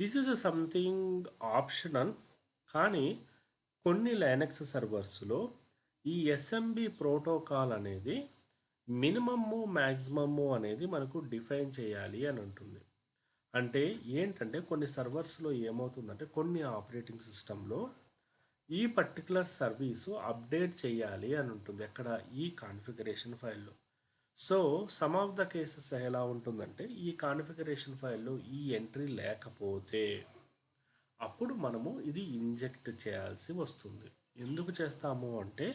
దిస్ ఈజ్ సంథింగ్ ఆప్షనల్, కానీ కొన్ని లైనక్స్ సర్వర్స్లో ఈ ఎస్ఎంబి ప్రోటోకాల్ అనేది మినిమము మ్యాక్సిమము అనేది మనకు డిఫైన్ చేయాలి అని ఉంటుంది. అంటే ఏంటంటే కొన్ని సర్వర్స్లో ఏమవుతుందంటే కొన్ని ఆపరేటింగ్ సిస్టంలో ఈ పర్టికులర్ సర్వీసు అప్డేట్ చేయాలి అని ఉంటుంది ఎక్కడ, ఈ కాన్ఫిగరేషన్ ఫైల్లో. So some of the cases ఎలా ఉంటుందంటే ఈ కాన్ఫిగరేషన్ ఫైల్లో ఈ ఎంట్రీ లేకపోతే అప్పుడు మనము ఇది ఇంజెక్ట్ చేయాల్సి వస్తుంది. ఎందుకు చేస్తాము అంటే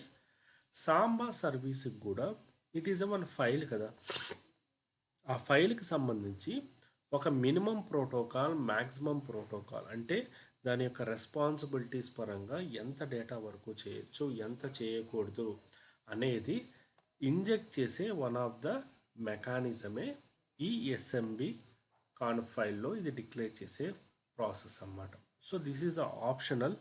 సాంబా సర్వీస్కి కూడా ఇట్ ఈజ్ వన్ ఫైల్ కదా, ఆ ఫైల్కి సంబంధించి ఒక మినిమం ప్రోటోకాల్, మ్యాక్సిమం ప్రోటోకాల్, అంటే దాని యొక్క రెస్పాన్సిబిలిటీస్ పరంగా ఎంత డేటా వరకు చేయొచ్చు, ఎంత చేయకూడదు అనేది ఇంజెక్ట్ చేసే వన్ ఆఫ్ ద మెకానిజమే ఈ ఎస్ఎంబి కాన్ఫ్ ఫైల్లో ఇది డిక్లేర్ చేసే ప్రాసెస్ అన్నమాట. So this is the optional.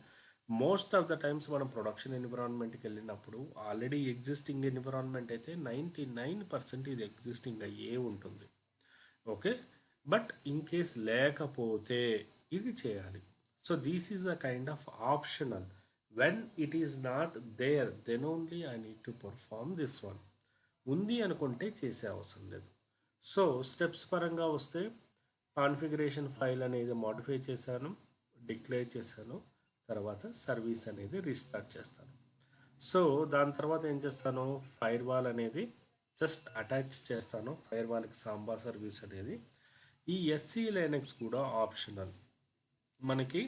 Most of the times మనం ప్రొడక్షన్ ఎన్విరాన్మెంట్కి వెళ్ళినప్పుడు ఆల్రెడీ ఎగ్జిస్టింగ్ ఎన్విరాన్మెంట్ అయితే 99% ఇది ఎగ్జిస్టింగ్ అయ్యే ఉంటుంది. ఓకే, బట్ ఇన్ కేస్ లేకపోతే ఇది చేయాలి. So this is a kind of optional. When it is not there then only I need to perform this one. ఉంది అనుకుంటే చేసే అవసరం లేదు. సో స్టెప్స్ పరంగా వస్తే కాన్ఫిగరేషన్ ఫైల్ అనేది మోడిఫై చేశాను, డిక్లేర్ చేశాను, తర్వాత సర్వీస్ అనేది రీస్టార్ట్ చేస్తాను. సో దాని తర్వాత ఏం చేస్తాను, ఫైర్ వాల్ అనేది జస్ట్ అటాచ్ చేస్తాను, ఫైర్ వాల్కి సాంబా సర్వీస్ అనేది. ఈ ఎస్సీ లైనక్స్ కూడా ఆప్షనల్. మనకి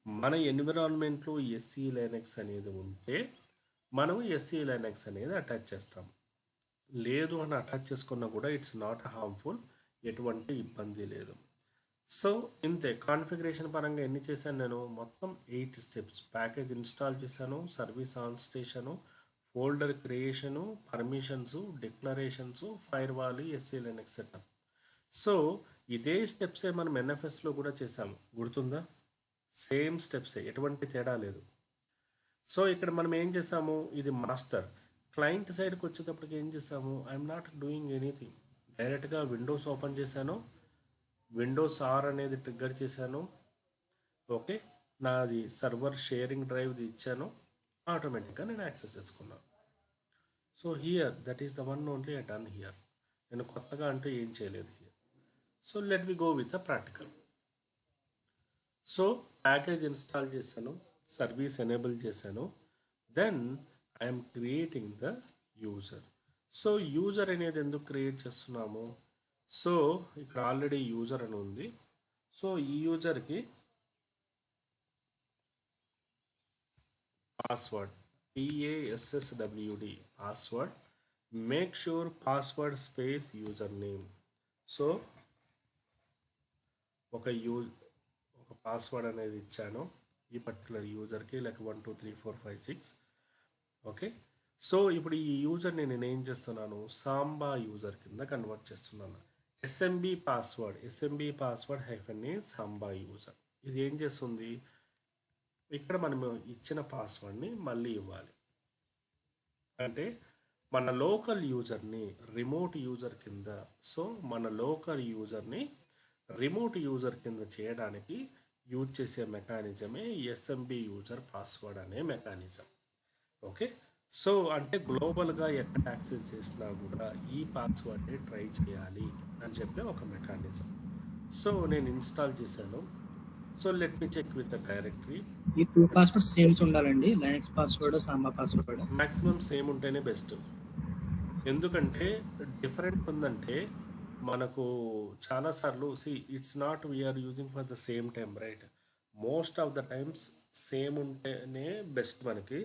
మన ఎన్విరాన్మెంట్లో ఎస్సీ లైనక్స్ అనేది ఉంటే మనం ఎస్సీ లైనక్స్ అనేది అటాచ్ చేస్తాం. లేదు అని అటాచ్ చేసుకున్నా కూడా ఇట్స్ నాట్ హార్మ్ఫుల్, ఎటువంటి ఇబ్బంది లేదు. సో ఇంతే. కాన్ఫిగరేషన్ పరంగా ఎన్ని చేశాను నేను, మొత్తం 8 స్టెప్స్. ప్యాకేజ్ ఇన్స్టాల్ చేశాను, service on station, folder creation, permissions, declarations, fire wall, SC Linux setup. So ఇదే స్టెప్సే మనం ఎన్ఎఫ్ఎస్లో కూడా చేసాము, గుర్తుందా? సేమ్ స్టెప్సే, ఎటువంటి తేడా లేదు. సో ఇక్కడ మనం ఏం చేసాము, ఇది మాస్టర్. క్లయింట్ సైడ్కి వచ్చేటప్పటికి ఏం చేసాము, ఐఎమ్ నాట్ డూయింగ్ ఎనీథింగ్. డైరెక్ట్గా విండోస్ ఓపెన్ చేశాను, విండోస్ ఆర్ అనేది ట్రిగ్గర్ చేశాను. ఓకే, నాది సర్వర్ షేరింగ్ డ్రైవ్ది ఇచ్చాను, ఆటోమేటిక్గా నేను యాక్సెస్ చేసుకున్నాను. So here that is the one only I done here. నేను కొత్తగా అంటూ ఏం చేయలేదు here. So let we go with a practical. So package install చేశాను, సర్వీస్ ఎనేబుల్ చేశాను, then I'm creating the user. So user అనేది ఎందుకు క్రియేట్ చేస్తున్నాము, సో ఇక్కడ ఆల్రెడీ యూజర్ అని ఉంది. సో ఈ యూజర్కి password, PASSWD password, make sure password space user name. So ఒక పాస్వర్డ్ అనేది ఇచ్చాను ఈ పర్టికులర్ యూజర్కి, లైక్ 1 2 3 4 5 6. ఓకే, సో ఇప్పుడు ఈ యూజర్ని నేను ఏం చేస్తున్నాను, సాంబా యూజర్ కింద కన్వర్ట్ చేస్తున్నాను. SMB password -a Samba user. ఇది ఏం చేస్తుంది, ఇక్కడ మనం ఇచ్చిన పాస్వర్డ్ని మళ్ళీ ఇవ్వాలి. అంటే మన లోకల్ యూజర్ని రిమోట్ యూజర్ కింద, సో మన లోకల్ యూజర్ని రిమోట్ యూజర్ కింద చేయడానికి యూజ్ చేసే మెకానిజమే ఎస్ఎంబి యూజర్ పాస్వర్డ్ అనే మెకానిజం. ఓకే, సో అంటే గ్లోబల్గా ఎక్కడ యాక్సెస్ చేసినా కూడా ఈ పాస్వర్డ్ని ట్రై చేయాలి అని చెప్పే ఒక మెకానిజం. సో నేను ఇన్స్టాల్ చేశాను. So let me check with the directory. ఈ 2 పాస్వర్డ్ సేమ్స్ ఉండాలండి, Linux password, Samba password maximum same ఉంటేనే బెస్ట్. ఎందుకంటే డిఫరెంట్ ఉందంటే మనకు చాలాసార్లు it's not we are using for the same time, right? Most of the times same ఉంటేనే బెస్ట్ మనకి.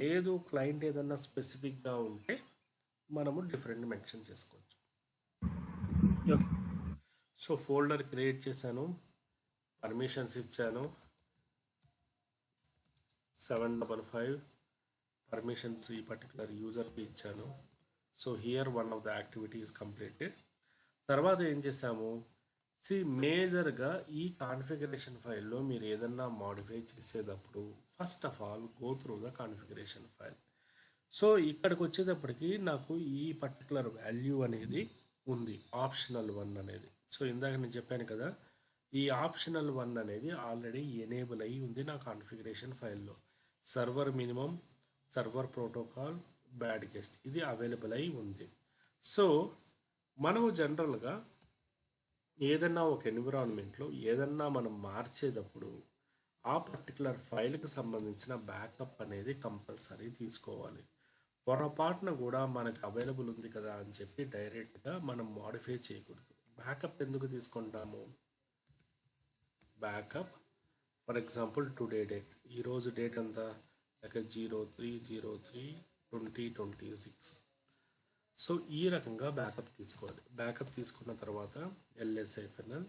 లేదు క్లయింట్ ఏదన్నా స్పెసిఫిక్గా ఉంటే మనము డిఫరెంట్ మెన్షన్ చేసుకోవచ్చు. ఓకే, సో ఫోల్డర్ క్రియేట్ చేశాను, పర్మిషన్స్ ఇచ్చాను, 755 పర్మిషన్స్ ఈ పర్టికులర్ యూజర్కి ఇచ్చాను. So here one of the activity is completed. తర్వాత ఏం చేసాము, మేజర్గా ఈ కాన్ఫిగరేషన్ ఫైల్లో మీరు ఏదన్నా మాడిఫై చేసేటప్పుడు first of all go through the configuration file. So ఇక్కడికి వచ్చేటప్పటికి నాకు ఈ పర్టికులర్ వాల్యూ అనేది ఉంది, ఆప్షనల్ వన్ అనేది. సో ఇందాక నేను చెప్పాను కదా, ఈ ఆప్షనల్ వన్ అనేది ఆల్రెడీ ఎనేబుల్ అయ్యి ఉంది నా కాన్ఫిగరేషన్ ఫైల్లో. Server minimum, server protocol, bad guest ఇది అవైలబుల్ అయి ఉంది. సో మనము జనరల్గా ఏదన్నా ఒక ఎన్విరాన్మెంట్లో ఏదన్నా మనం మార్చేటప్పుడు ఆ పర్టికులర్ ఫైల్కి సంబంధించిన బ్యాకప్ అనేది కంపల్సరీ తీసుకోవాలి. పొరపాటున కూడా మనకు అవైలబుల్ ఉంది కదా అని చెప్పి డైరెక్ట్గా మనం మాడిఫై చేయకూడదు. బ్యాకప్ ఎందుకు తీసుకుంటాము? Backup for example today date, ఈరోజు డేట్ అంతా లైక్ 03/03/2026. సో ఈ రకంగా బ్యాకప్ తీసుకోవాలి. బ్యాకప్ తీసుకున్న తర్వాత LSFNL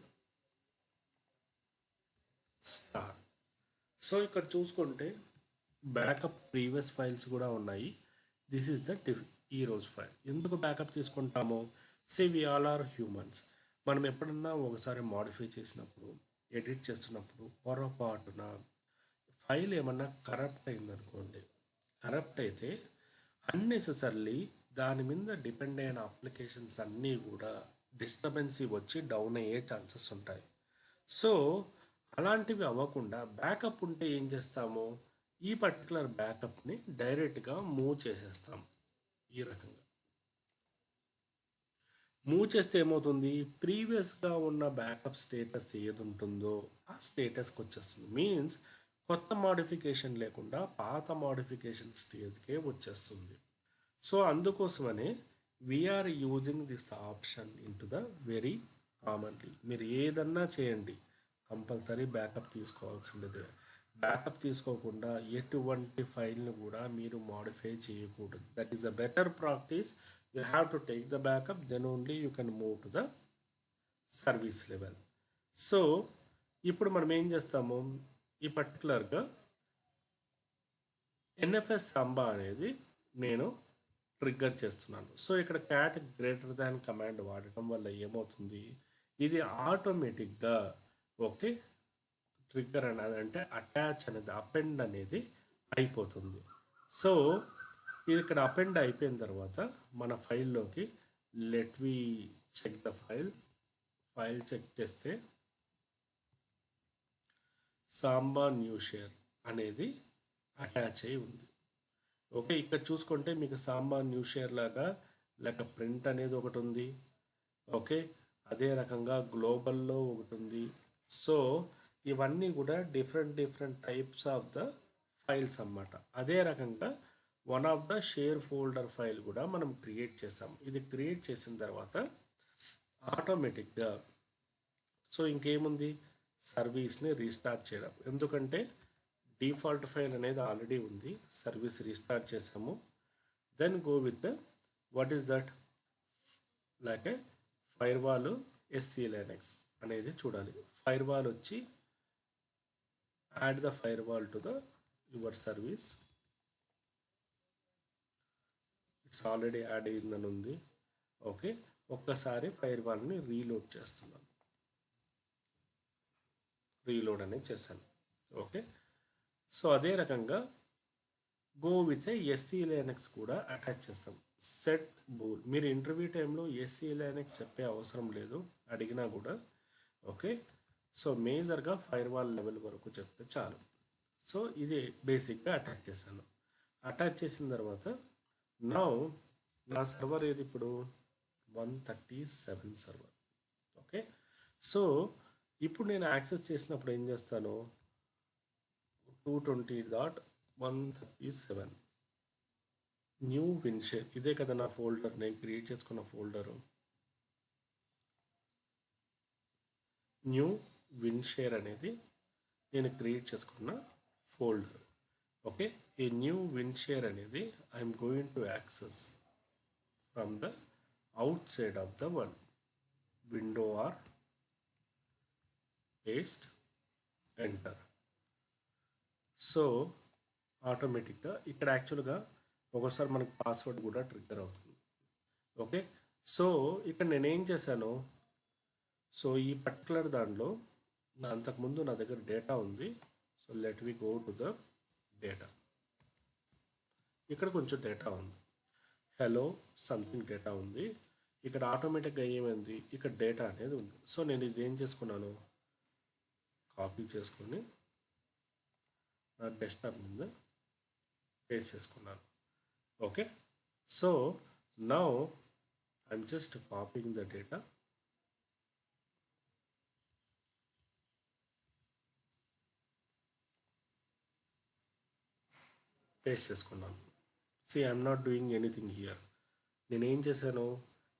స్టార్. సో ఇక్కడ చూసుకుంటే బ్యాకప్ ప్రీవియస్ ఫైల్స్ కూడా ఉన్నాయి. దిస్ ఈజ్ ద ఈరోజు ఫైల్. ఎందుకు బ్యాకప్ తీసుకుంటాము? సే వి ఆల్ ఆర్ హ్యూమన్స్. మనం ఎప్పుడన్నా ఒకసారి మాడిఫై చేసినప్పుడు, ఎడిట్ చేస్తున్నప్పుడు పొరపాటున ఫైల్ ఏమన్నా కరప్ట్ అయిందనుకోండి, కరప్ట్ అయితే అన్నెసెసర్లీ దాని మీద డిపెండ్ అయిన అప్లికేషన్స్ అన్నీ కూడా డిస్టర్బెన్సీ వచ్చి డౌన్ అయ్యే ఛాన్సెస్ ఉంటాయి. సో అలాంటివి అవ్వకుండా బ్యాకప్ ఉంటే ఏం చేస్తాము? ఈ పర్టికులర్ బ్యాకప్ని డైరెక్ట్గా మూవ్ చేసేస్తాం. ఈ రకంగా మూవ్ చేస్తే ఏమవుతుంది? ప్రీవియస్గా ఉన్న బ్యాకప్ స్టేటస్ ఏది ఉంటుందో ఆ స్టేటస్కి వచ్చేస్తుంది. మీన్స్ కొత్త మాడిఫికేషన్ లేకుండా పాత మాడిఫికేషన్ స్టేజ్కే వచ్చేస్తుంది. సో అందుకోసమనే we are using this option in to the very commonly. మీరు ఏదన్నా చేయండి, కంపల్సరీ బ్యాకప్ తీసుకోవాల్సిందే. బ్యాకప్ తీసుకోకుండా ఎటువంటి ఫైల్ని కూడా మీరు మాడిఫై చేయకూడదు. That is a better practice. You have to take the backup, then only you can move to the service level. So ఇప్పుడు మనం ఏం చేస్తాము? ఈ పర్టికులర్గా NFS సంబా అనేది నేను ట్రిగ్గర్ చేస్తున్నాను. సో ఇక్కడ క్యాట్ గ్రేటర్ దాన్ కమాండ్ వాడటం వల్ల ఏమవుతుంది? ఇది ఆటోమేటిక్గా ఓకే ట్రిగ్గర్ అనేది అంటే అటాచ్ అనేది అపెండ్ అనేది అయిపోతుంది. సో ఇది ఇక్కడ అపెండ్ అయిపోయిన తర్వాత మన ఫైల్లోకి let we check the file check చేస్తే సాంబా న్యూ షేర్ అనేది అటాచ్ అయి ఉంది. ఓకే, ఇక్కడ చూసుకుంటే మీకు సాంబా న్యూ షేర్ లాగా లేక ప్రింట్ అనేది ఒకటి ఉంది. ఓకే, అదే రకంగా గ్లోబల్లో ఒకటి ఉంది. సో ఇవన్నీ కూడా different types of the files అన్నమాట. అదే రకంగా one of the share folder file కూడా మనం క్రియేట్ చేసాం. ఇది క్రియేట్ చేసిన తర్వాత ఆటోమేటిక్గా సో ఇంకేముంది? సర్వీస్ని రీస్టార్ట్ చేయడం. ఎందుకంటే డిఫాల్ట్ ఫైల్ అనేది ఆల్రెడీ ఉంది, సర్వీస్ రీస్టార్ట్ చేసాము. Then go with the what is that like a firewall SC Linux అనేది చూడాలి. ఫైర్వాల్ వచ్చి add the firewall to the your service. It's already add అయిందని ఉంది. ఓకే, ఒక్కసారి ఫైర్వాల్ని రీలోడ్ చేస్తున్నాను. రీలోడ్ అనేది చేశాను. ఓకే, సో అదే రకంగా గో విత్ SC Linux కూడా అటాచ్ చేస్తాం. Set bool. మీరు ఇంటర్వ్యూ టైంలో SC Linux చెప్పే అవసరం లేదు, అడిగినా కూడా. ఓకే, సో మేజర్గా ఫైర్వాల్ లెవెల్ వరకు చెప్తే చాలు. సో ఇది బేసిక్గా అటాచ్ చేశాను. అటాచ్ చేసిన తర్వాత నా సర్వర్ ఏది ఇప్పుడు 137 సర్వర్. ఓకే, సో ఇప్పుడు నేను యాక్సెస్ చేసినప్పుడు ఏం చేస్తాను? 220.137 న్యూ విన్షేర్. ఇదే కదా నా ఫోల్డర్, నేను క్రియేట్ చేసుకున్న ఫోల్డరు. న్యూ విన్షేర్ అనేది నేను క్రియేట్ చేసుకున్న ఫోల్డర్. ఓకే, ఈ న్యూ విన్షేర్ అనేది I'm going to access from the outside of the world. Window R paste enter. So ఆటోమేటిక్గా ఇక్కడ యాక్చువల్గా ఒకసారి మనకు పాస్వర్డ్ కూడా ట్రిగ్గర్ అవుతుంది. ఓకే, సో ఇక్కడ నేనేం చేశాను? సో ఈ పర్టికులర్ దాంట్లో అంతకుముందు నా దగ్గర డేటా ఉంది. So let we go to the data. ఇక్కడ కొంచెం డేటా ఉంది, హలో సంథింగ్ డేటా ఉంది. ఇక్కడ ఆటోమేటిక్గా ఏమైంది, ఇక్కడ డేటా అనేది ఉంది. సో నేను ఇది ఏం చేసుకున్నాను, కాపీ చేసుకొని నా డెస్క్టాప్ మీద పేస్ట్ చేసుకున్నాను. Okay, so now I'm just copying the data. Paste చేసుకున్నాను. See I'm not doing anything here. నేను ఏం చేశాను,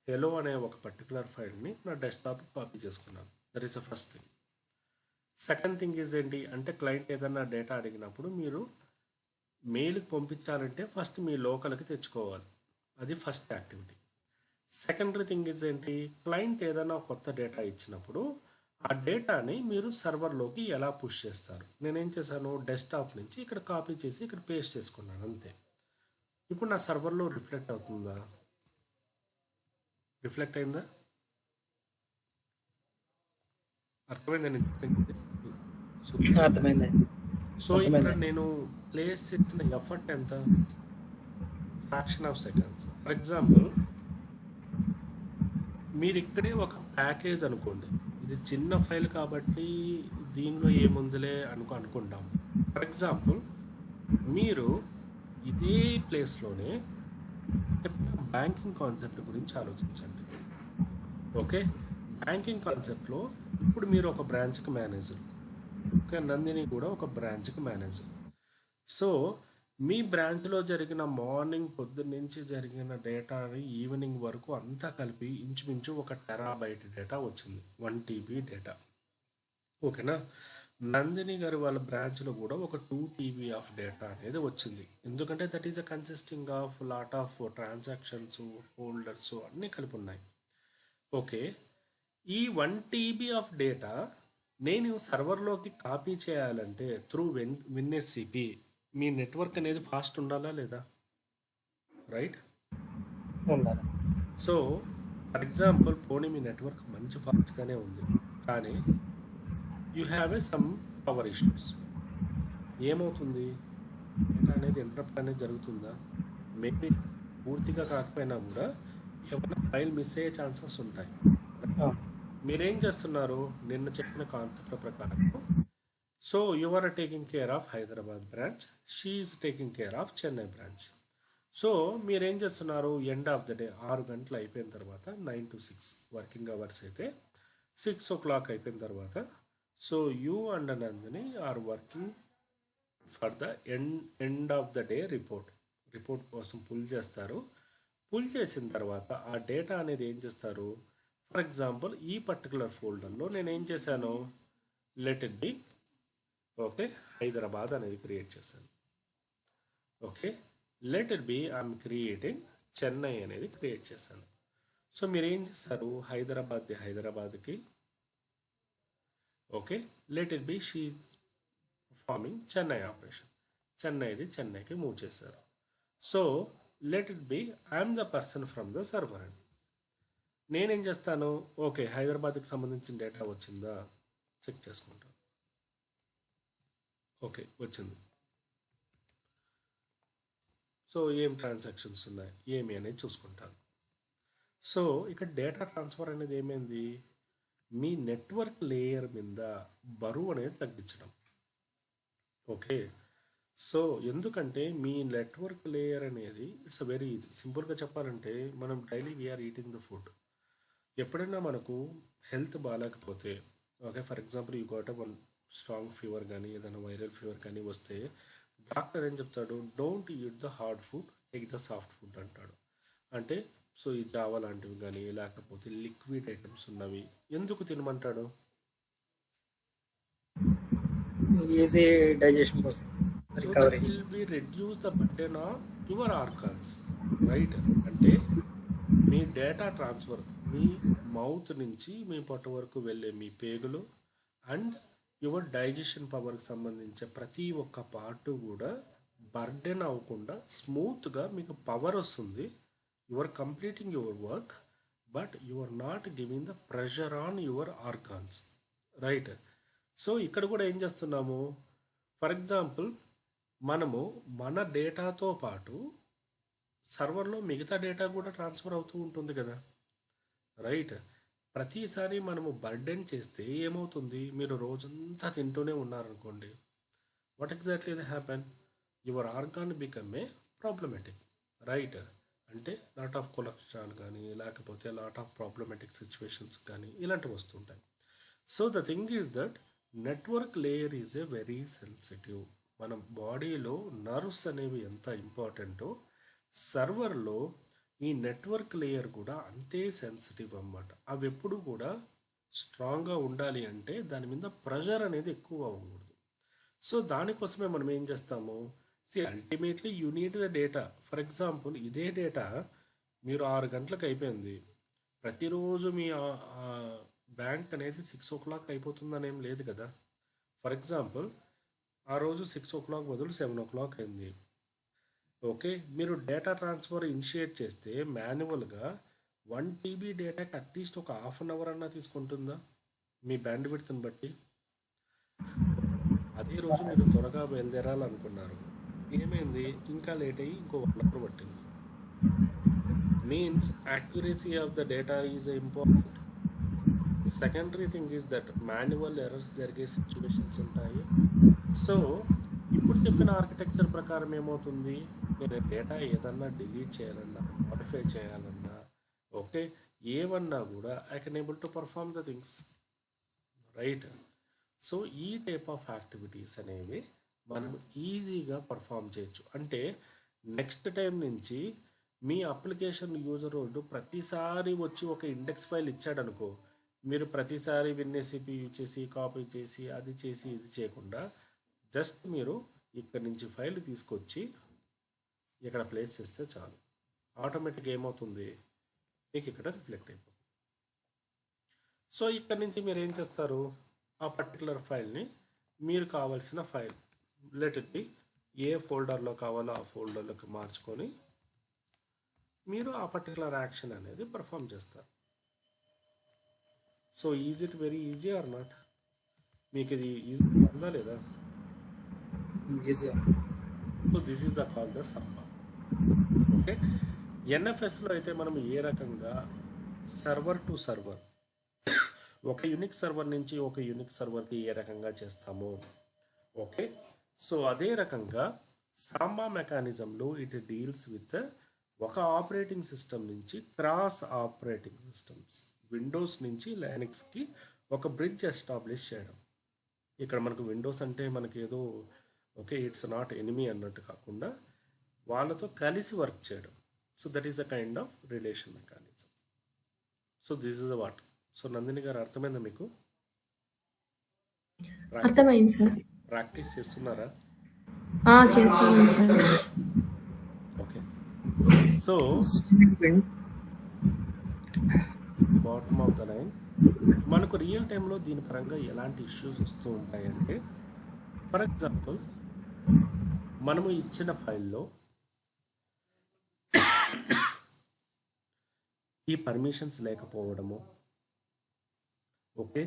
హెలో అనే ఒక పర్టికులర్ ఫైల్ని నా డెస్క్టాప్కి కాపీ చేసుకున్నాను. That is the first thing. Second thing is ఏంటి అంటే, క్లయింట్ ఏదన్నా డేటా అడిగినప్పుడు మీరు మెయిల్కి పంపించాలంటే ఫస్ట్ మీ లోకల్కి తెచ్చుకోవాలి. అది first activity. Secondary thing is ఏంటి, క్లయింట్ ఏదైనా కొత్త డేటా ఇచ్చినప్పుడు ఆ డేటాని మీరు సర్వర్లోకి ఎలా పుష్ చేస్తారు. నేనేం చేశాను, డెస్క్టాప్ నుంచి ఇక్కడ కాపీ చేసి ఇక్కడ పేస్ట్ చేసుకున్నాను అంతే. ఇప్పుడు నా సర్వర్లో రిఫ్లెక్ట్ అవుతుందా, రిఫ్లెక్ట్ అయిందా? అర్థమైందండి? అర్థమైంది. సో ఇక్కడ నేను ప్లేస్ చేసిన ఎఫర్ట్ ఎంత, fraction of seconds. For example మీరు ఇక్కడే ఒక ప్యాకేజ్ అనుకోండి, ఇది చిన్న ఫైల్ కాబట్టి దీనిలో ఏముందిలే అనుకుంటాం. ఫర్ ఎగ్జాంపుల్ మీరు ఇదే ప్లేస్లోనే బ్యాంకింగ్ కాన్సెప్ట్ గురించి ఆలోచించండి. ఓకే, బ్యాంకింగ్ కాన్సెప్ట్లో ఇప్పుడు మీరు ఒక బ్రాంచ్కి మేనేజర్, ఓకే, నందిని కూడా ఒక బ్రాంచ్కి మేనేజర్. సో మీ బ్రాంచ్లో జరిగిన మార్నింగ్ పొద్దున్నుంచి జరిగిన డేటాని ఈవినింగ్ వరకు అంతా కలిపి ఇంచుమించు 1 టెరాబైట్ డేటా వచ్చింది, 1 TB డేటా. ఓకేనా, నందిని గారి వాళ్ళ బ్రాంచ్లో కూడా ఒక 2 TB ఆఫ్ డేటా అనేది వచ్చింది. ఎందుకంటే that is a consisting of lot of transactions, folders అన్నీ కలిపి ఉన్నాయి. ఓకే, ఈ 1 TB ఆఫ్ డేటా నేను సర్వర్లోకి కాపీ చేయాలంటే త్రూ WinSCP మీ నెట్వర్క్ అనేది ఫాస్ట్ ఉండాలా లేదా, రైట్? ఉండాలి. సో ఫర్ ఎగ్జాంపుల్ పోనీ మీ నెట్వర్క్ మంచి ఫాస్ట్గానే ఉంది, కానీ you have a some power issues. ఏమవుతుంది, డేటా అనేది ఇంటరప్ట్ అనేది జరుగుతుందా? మేబీ పూర్తిగా కాకపోయినా కూడా ఏమైనా ఫైల్ మిస్ అయ్యే ఛాన్సెస్ ఉంటాయి. మీరేం చేస్తున్నారు, నిన్న చెప్పిన కాన్సెప్ట్ ప్రకారం, so you are taking care of Hyderabad branch, she is taking care of Chennai branch. So మీరేం చేస్తున్నారు, ఎండ్ ఆఫ్ ద డే 6 గంటలు అయిపోయిన తర్వాత 9 to 6 వర్కింగ్ అవర్స్ అయితే 6 o'clock అయిపోయిన తర్వాత, so you and Nandini are working for the end of the day report కోసం పుల్ చేస్తారు. పుల్ చేసిన తర్వాత ఆ డేటా అనేది ఏం చేస్తారు, ఫర్ ఎగ్జాంపుల్ ఈ పర్టికులర్ ఫోల్డర్లో నేను ఏం చేశాను, let it be okay Hyderabad అనేది క్రియేట్ చేశాను. Okay, let it be I'm creating Chennai అనేది క్రియేట్ చేశాను. సో మీరు ఏం చేస్తారు, హైదరాబాద్కి okay, let it be she performing Chennai operation, చెన్నైకి మూవ్ చేశారు. So let it be I'm the person from the server and నేనేం చేస్తాను, ఓకే హైదరాబాద్కి సంబంధించిన డేటా వచ్చిందా చెక్ చేసుకుంటాను. ఓకే వచ్చింది. సో ఏం ట్రాన్సాక్షన్స్ ఉన్నాయి ఏమి అనేది చూసుకుంటాను. సో ఇక్కడ డేటా ట్రాన్స్ఫర్ అనేది ఏమైంది, మీ నెట్వర్క్ లేయర్ మీద బరువు అనేది తగ్గించడం. ఓకే, సో ఎందుకంటే మీ నెట్వర్క్ లేయర్ అనేది ఇట్స్ అ వెరీ ఈజీ. సింపుల్గా చెప్పాలంటే మనం daily we are eating the food. ఎప్పుడైనా మనకు హెల్త్ బాగాలేకపోతే, okay for example you got one strong fever కానీ ఏదైనా వైరల్ ఫీవర్ కానీ వస్తే డాక్టర్ ఏం చెప్తాడు, don't eat the hard food, take the soft food అంటాడు. అంటే సో ఈ జావా లాంటివి కానీ లేకపోతే లిక్విడ్ ఐటమ్స్ ఉన్నవి ఎందుకు తినమంటాడు, ఈజీ డైజెషన్ కోసం, recovery. Will be reduce the burden on your organs, right? అంటే మీ డేటా ట్రాన్స్ఫర్ మీ మౌత్ నుంచి మీ పొట్ట వరకు వెళ్ళే మీ పేగులు అండ్ యువర్ డైజెషన్ పవర్కి సంబంధించిన ప్రతి ఒక్క పార్ట్ కూడా బర్డెన్ అవ్వకుండా స్మూత్గా మీకు పవర్ వస్తుంది. You are completing your work but you are not giving the pressure on your organs, right? So ఇక్కడ కూడా ఏం చేస్తున్నాము, ఫర్ ఎగ్జాంపుల్ మనము మన డేటాతో పాటు సర్వర్లో మిగతా డేటా కూడా ట్రాన్స్ఫర్ అవుతూ ఉంటుంది కదా, రైట్? ప్రతిసారి మనము బర్డెన్ చేస్తే ఏమవుతుంది, మీరు రోజంతా తింటూనే ఉన్నారనుకోండి, what exactly the happen, your organ become a problematic, right? అంటే లాట్ ఆఫ్ కొలెస్ట్రాల్ కానీ లేకపోతే లాట్ ఆఫ్ ప్రాబ్లమెటిక్ సిచ్యువేషన్స్ కానీ ఇలాంటివి వస్తుంటాయి. So the thing is that network layer is a very sensitive. మన బాడీలో నర్వ్స్ అనేవి ఎంత ఇంపార్టెంటో సర్వర్లో ఈ నెట్వర్క్ లేయర్ కూడా అంతే సెన్సిటివ్ అన్నమాట. అవి ఎప్పుడు కూడా స్ట్రాంగ్గా ఉండాలి అంటే దాని మీద ప్రెషర్ అనేది ఎక్కువ అవ్వకూడదు. సో దానికోసమే మనం ఏం చేస్తాము, ultimately you need the data. For example ఇదే డేటా మీరు 6 గంటలకు అయిపోయింది, ప్రతిరోజు మీ బ్యాంక్ అనేది 6 o'clock అయిపోతుందని ఏం లేదు కదా. ఫర్ ఎగ్జాంపుల్ ఆ రోజు 6 o'clock బదులు 7 o'clock అయింది. ఓకే, మీరు డేటా ట్రాన్స్ఫర్ ఇనిషియేట్ చేస్తే మాన్యువల్గా 1 TB డేటాకి అట్లీస్ట్ ఒక హాఫ్ అన్ అవర్ అన్నా తీసుకుంటుందా మీ బ్యాండ్ విడ్త్ని బట్టి? అదే రోజు మీరు త్వరగా బయలుదేరాలనుకున్నారు, ఏమైంది, ఇంకా లేట్ అయ్యి ఇంకో 1 hour పట్టింది. Means accuracy of the data is important. Secondary thing is that manual errors జరిగే సిచ్యువేషన్స్ ఉంటాయి. సో ఇప్పుడు చెప్పిన ఆర్కిటెక్చర్ ప్రకారం ఏమవుతుంది, నేను డేటా ఏదన్నా డిలీట్ చేయాలన్నా మాడిఫై చేయాలన్నా ఓకే ఏమన్నా కూడా I can able to perform the things, right? So ఈ టైప్ ఆఫ్ యాక్టివిటీస్ అనేవి మనం ఈజీగా పర్ఫామ్ చేయొచ్చు. అంటే నెక్స్ట్ టైం నుంచి మీ అప్లికేషన్ యూజర్ ప్రతిసారి వచ్చి ఒక ఇండెక్స్ ఫైల్ ఇచ్చాడనుకో, మీరు ప్రతిసారి విన్ఎస్సిపి యూజ్ చేసి కాపీ చేసి అది చేసి ఇది చేయకుండా జస్ట్ మీరు ఇక్కడి నుంచి ఫైల్ తీసుకొచ్చి ఇక్కడ ప్లేస్ చేస్తే చాలు, ఆటోమేటిక్గా ఏమవుతుంది, మీకు ఇక్కడ రిఫ్లెక్ట్ అయిపోతుంది. సో ఇక్కడ నుంచి మీరు ఏం చేస్తారు, ఆ పర్టికులర్ ఫైల్ని మీరు కావాల్సిన ఫైల్ లెట్ ఇట్ బి ఏ ఫోల్డర్లో కావాలో ఆ ఫోల్డర్లోకి మార్చుకొని మీరు ఆ పర్టికులర్ యాక్షన్ అనేది పర్ఫామ్ చేస్తారు. So is it very easy or not? మీకు ఇది ఈజీ ఉందా లేదా? So this is the call the Samba. Okay, ఎన్ఎఫ్ఎస్లో అయితే మనం ఏ రకంగా సర్వర్ టు సర్వర్, ఒక యూనిక్ సర్వర్ నుంచి ఒక యూనిక్ సర్వర్కి ఏ రకంగా చేస్తామో, ఓకే, సో అదే రకంగా సాంబా మెకానిజంలో ఇట్ డీల్స్ విత్ ఒక ఆపరేటింగ్ సిస్టమ్ నుంచి క్రాస్ ఆపరేటింగ్ సిస్టమ్స్, విండోస్ నుంచి లైనక్స్కి ఒక బ్రిడ్జ్ ఎస్టాబ్లిష్ చేయడం. ఇక్కడ మనకు విండోస్ అంటే మనకి ఏదో ఓకే ఇట్స్ నాట్ ఎనిమీ అన్నట్టు కాకుండా వాళ్ళతో కలిసి వర్క్ చేయడం. So that is a kind of relation mechanism. So this is what. So Nandini గారు అర్థమైందా మీకు? అర్థమైంది సార్. ప్రాక్టీస్ చేస్తున్నారా? చేస్తున్నాను sir. Okay, so bottom of the line మనకు రియల్ టైంలో దీని పరంగా ఎలాంటి ఇష్యూస్ వస్తూ ఉంటాయంటే, ఫర్ ఎగ్జాంపుల్ మనము ఇచ్చిన ఫైల్లో ఈ పర్మిషన్స్ లేకపోవడము, ఓకే,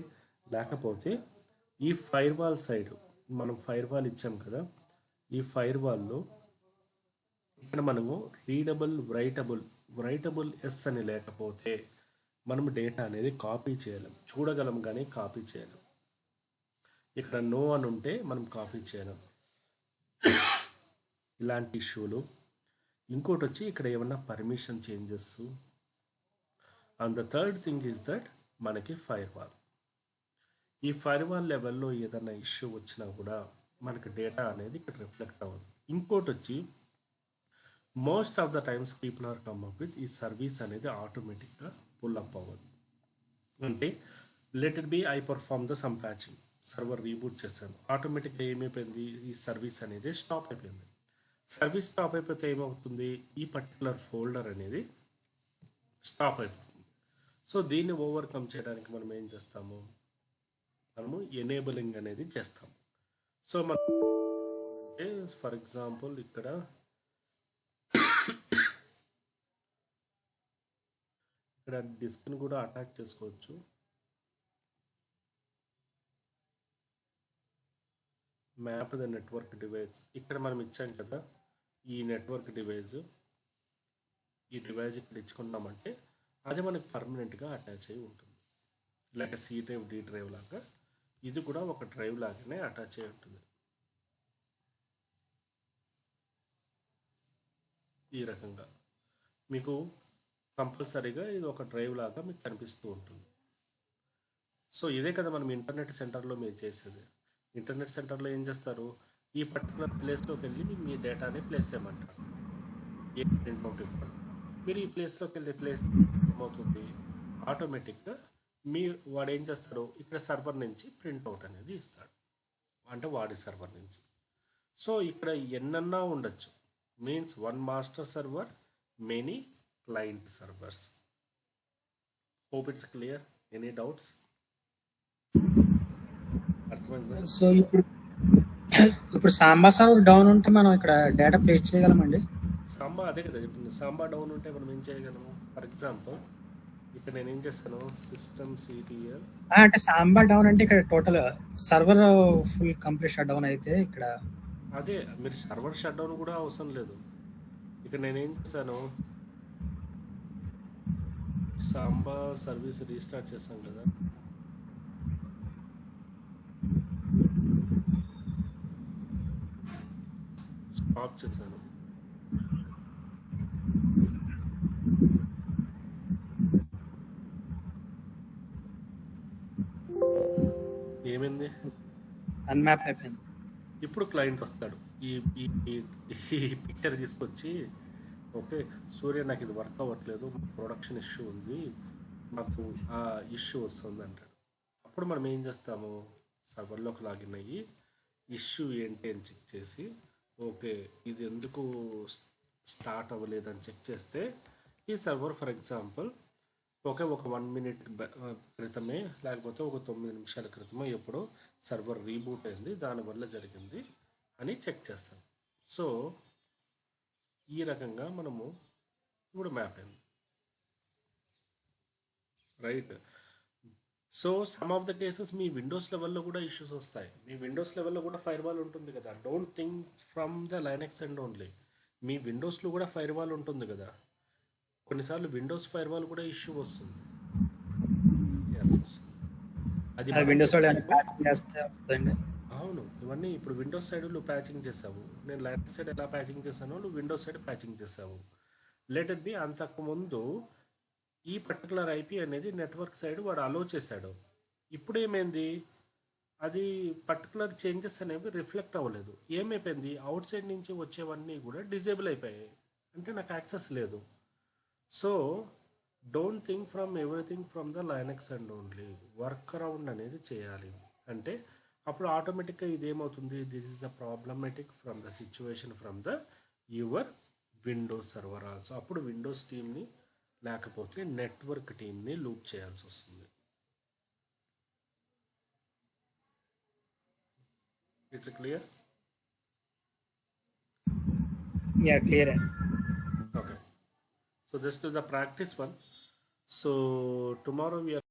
లేకపోతే ఈ ఫైర్ వాల్ సైడ్ మనం ఫైర్ వాల్ ఇచ్చాం కదా, ఈ ఫైర్ వాల్లో ఇక్కడ మనము రీడబుల్ రైటబుల్ ఎస్ అని లేకపోతే మనము డేటా అనేది కాపీ చేయలేం, చూడగలం కానీ కాపీ చేయలేం. ఇక్కడ నో అని ఉంటే మనం కాపీ చేయలేం, ఇలాంటి ఇష్యూలు. ఇంకోటి వచ్చి ఇక్కడ ఏమన్నా permission changes. And the third thing is that మనకి ఫైర్ వాల్. ఈ ఫైర్ వాల్ లెవెల్లో ఏదైనా ఇష్యూ వచ్చినా కూడా మనకి డేటా అనేది ఇక్కడ రిఫ్లెక్ట్ అవ్వదు. ఇంకోటి వచ్చి most of the times people are come up with ఈ సర్వీస్ అనేది ఆటోమేటిక్గా పుల్ అప్ అవ్వదు. అంటే let it be I perform the some patching, server reboot చేశాను, ఆటోమేటిక్గా ఏమైపోయింది, ఈ సర్వీస్ అనేది స్టాప్ అయిపోయింది. సర్వీస్ స్టాప్ అయిపోతే ఏమవుతుంది, ఈ పర్టికులర్ ఫోల్డర్ అనేది స్టాప్ అయిపోతుంది. సో దీన్ని ఓవర్కమ్ చేయడానికి మనం ఏం చేస్తాము, మనము ఎనేబులింగ్ అనేది చేస్తాము. సో మనం అంటే ఫర్ ఎగ్జాంపుల్ ఇక్కడ డిస్క్ని కూడా అటాక్ చేసుకోవచ్చు. మ్యాప్ ద నెట్వర్క్ డివైస్ ఇక్కడ మనం ఇచ్చాం కదా, ఈ నెట్వర్క్ డివైస్ ఈ డివైస్ ఇక్కడ ఇచ్చుకున్నామంటే అది మనకి పర్మనెంట్గా అటాచ్ అయి ఉంటుంది. లేక సి డ్రైవ్ డి డ్రైవ్ లాగా ఇది కూడా ఒక డ్రైవ్ లాగానే అటాచ్ అయి ఉంటుంది. ఈ రకంగా మీకు కంపల్సరీగా ఇది ఒక డ్రైవ్ లాగా మీకు కనిపిస్తూ ఉంటుంది. సో ఇదే కదా మనం ఇంటర్నెట్ సెంటర్లో మీరు చేసేది. ఇంటర్నెట్ సెంటర్లో ఏం చేస్తారు, ఈ పర్టికులర్ ప్లేస్లోకి వెళ్ళి మీ డేటాని ప్లేస్ చేయమంటారు. ఏ ప్రింట్అవుట్ ఇవ్వాలి, మీరు ఈ ప్లేస్లోకి వెళ్ళే ప్లేస్ ఏమవుతుంది, ఆటోమేటిక్గా వాడు ఏం చేస్తాడు, ఇక్కడ సర్వర్ నుంచి ప్రింట్అవుట్ అనేది ఇస్తాడు, అంటే వాడి సర్వర్ నుంచి. సో ఇక్కడ ఎన్నన్నా ఉండొచ్చు, means one master server, many client servers. Hope it's clear. Any doubts? అర్థమైందా? సో ఇప్పుడు సాంబా సర్వర్ డౌన్ ఉంటే మనం ఇక్కడ డేటా ప్లేస్ చేయగలమండి? సాంబా అదే కదా చెప్పింది. సాంబా డౌన్ ఉంటే మనం ఏం చేయగలము? ఫర్ ఎగ్జాంపుల్ ఇక్కడ నేను ఏం చేస్తాను, సిస్టమ్ సిటిఎల్ అంటే సాంబా డౌన్ అంటే ఇక్కడ total server full complete shut down అయితే ఇక్కడ అదే, మీరు సర్వర్ షట్ డౌన్ కూడా అవసరం లేదు. ఇక్కడ నేనేం చేశాను, సాంబా సర్వీస్ రీస్టార్ట్ చేశాం కదా, స్టాప్ చేశాను. ఏమైంది, అన్మ్యాప్ అయిపోయింది. ఇప్పుడు క్లయింట్ వస్తాడు, ఈ పిక్చర్ తీసుకొచ్చి, ఓకే సూర్య నాకు ఇది వర్క్ అవ్వట్లేదు, ప్రొడక్షన్ ఇష్యూ ఉంది, మాకు ఆ ఇష్యూ వస్తుంది అంటాడు. అప్పుడు మనం ఏం చేస్తాము, సర్వర్లోకి లాగిన్ అయ్యి ఇష్యూ ఏంటి అని చెక్ చేసి, ఓకే ఇది ఎందుకు స్టార్ట్ అవ్వలేదని చెక్ చేస్తే, ఈ సర్వర్ ఫర్ ఎగ్జాంపుల్ ఓకే ఒక 1 minute క్రితమే లేకపోతే ఒక 9 నిమిషాల క్రితమే ఎప్పుడో సర్వర్ రీబూట్ అయింది, దానివల్ల జరిగింది అని చెక్ చేస్తాం. సో ఈ రకంగా మనము ఇప్పుడు మ్యాప్ అయింది, right. So some of the cases me Windows లెవెల్లో కూడా ఇష్యూస్ వస్తాయి. మీ విండోస్ లెవెల్లో కూడా ఫైర్వాల్ ఉంటుంది కదా, don't think from the Linux and only. మీ విండోస్లో కూడా ఫైర్వాల్ ఉంటుంది కదా, కొన్నిసార్లు విండోస్ ఫైర్వాల్ కూడా ఇష్యూ వస్తుంది, అది విండోస్ చేస్తే వస్తుంది. అవును, ఇవన్నీ ఇప్పుడు విండోస్ సైడ్ నువ్వు ప్యాచింగ్ చేసావు, నేను లైనక్స్ సైడ్ ఎలా ప్యాచింగ్ చేశానో నువ్వు విండోస్ సైడ్ ప్యాచింగ్ చేసావు. లెట్ ఇట్ బి అంతకుముందు ఈ పర్టికులర్ ఐపీ అనేది నెట్వర్క్ సైడ్ వాడు అలో చేశాడు, ఇప్పుడు ఏమైంది, అది పర్టికులర్ చేంజెస్ అనేవి రిఫ్లెక్ట్ అవ్వలేదు. ఏమైపోయింది, అవుట్ సైడ్ నుంచి వచ్చేవన్నీ కూడా డిజేబుల్ అయిపోయాయి, అంటే నాకు యాక్సెస్ లేదు. So don't think from everything from the Linux and only, work around అనేది చేయాలి. అంటే అప్పుడు ఆటోమేటిక్గా ఇదేమవుతుంది, this is the problematic from the situation from the your Windows server also. అప్పుడు విండోస్ టీమ్ని లేకపోతే నెట్వర్క్ టీమ్ని లూప్ చేయాల్సి వస్తుంది. It's clear? Yeah clear. Okay. So just do the practice one. So tomorrow we are